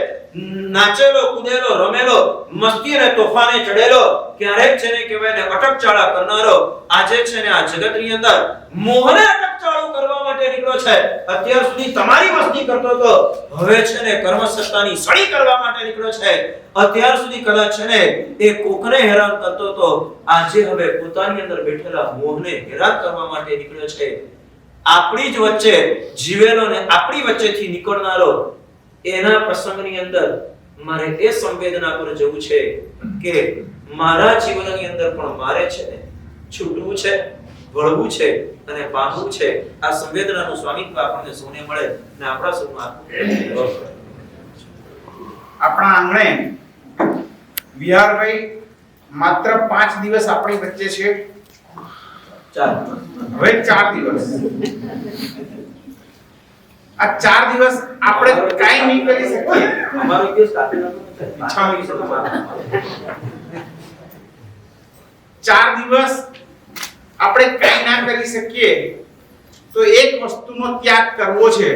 નાચેલો, કૂદેલો, રમેલો, મસ્તી અને તોફાને ચડેલો, ક્યારેક છે ને કહેવાય ને અટકચાળા કરનારો, આજે છે ને આ જગતની અંદર મોહને અટકચાળું કરવા માટે નીકળ્યો છે. અત્યાર સુધી તમારી મસ્તી કરતો હતો, હવે છે ને કર્મસત્તાની સળી કરવા માટે નીકળ્યો છે. અત્યાર સુધી કદાચ છે ને એ કોકને હેરાન કરતો હતો, આજે હવે પોતાની અંદર બેઠેલા મોહને હેરાન કરવા માટે નીકળ્યો છે. આપણી જ વચ્ચે જીવેલો ને આપણી વચ્ચેથી નીકળનારો એના પ્રસંગની અંદર મારે એ સંવેદના પર જવું છે કે મારા જીવનની અંદર પણ મારે છે ને છૂટવું છે, વળવું છે અને પામવું છે. આ સંવેદનાનું સ્વામિત્વ આપણને સૌને મળે અને આપણા સૌમાં આપણા આંગણે વિહારભાઈ માત્ર 5 દિવસ આપણી વચ્ચે છે. હવે 4 દિવસ, આ 4 દિવસ આપણે કાઈ નહીં કરી શકીએ. અમારો કેસ કાપેલો છે. 4 દિવસ આપણે કાઈ ના કરી શકીએ તો એક વસ્તુનો ત્યાગ કરવો છે.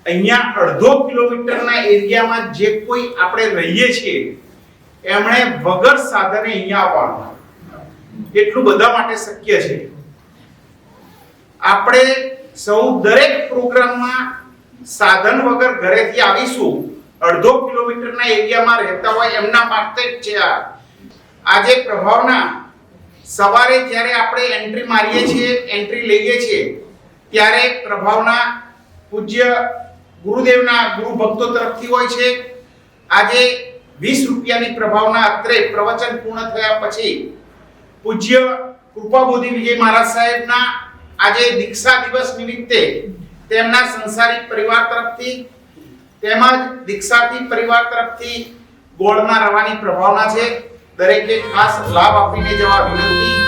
અહીંયા 1.5 કિલોમીટરના એરિયામાં જે કોઈ આપણે રહીએ છીએ એમણે વગર સાધને અહીંયા આવવાનું, એટલું બધા માટે શક્ય છે. આપણે સૌ દરેક પ્રોગ્રામમાં સાધન વગર ઘરેથી આવીશું. 1.5 કિલોમીટરના એરિયામાં રહેતા હોય એમના માટે જ છે. આજે પ્રભાવના સવારે જ્યારે આપણે એન્ટ્રી મારીએ છીએ, એન્ટ્રી લઈએ છીએ, ત્યારે પ્રભાવના પૂજ્ય ગુરુદેવના ગુરુ ભક્તો તરફથી હોય છે. આજે 20 રૂપિયાની પ્રભાવના અત્રે પ્રવચન પૂર્ણ થયા પછી પૂજ્ય કૃપાબોધિ વિજય મહારાજ સાહેબના આજે દીક્ષા દિવસ નિમિત્તે તેમના સંસારિક પરિવાર તરફથી તેમજ દીક્ષાથી પરિવાર તરફથી ગોળના રવાની પ્રભાવના છે. દરેકે ખાસ લાભ આપીને જવા વિનંતી.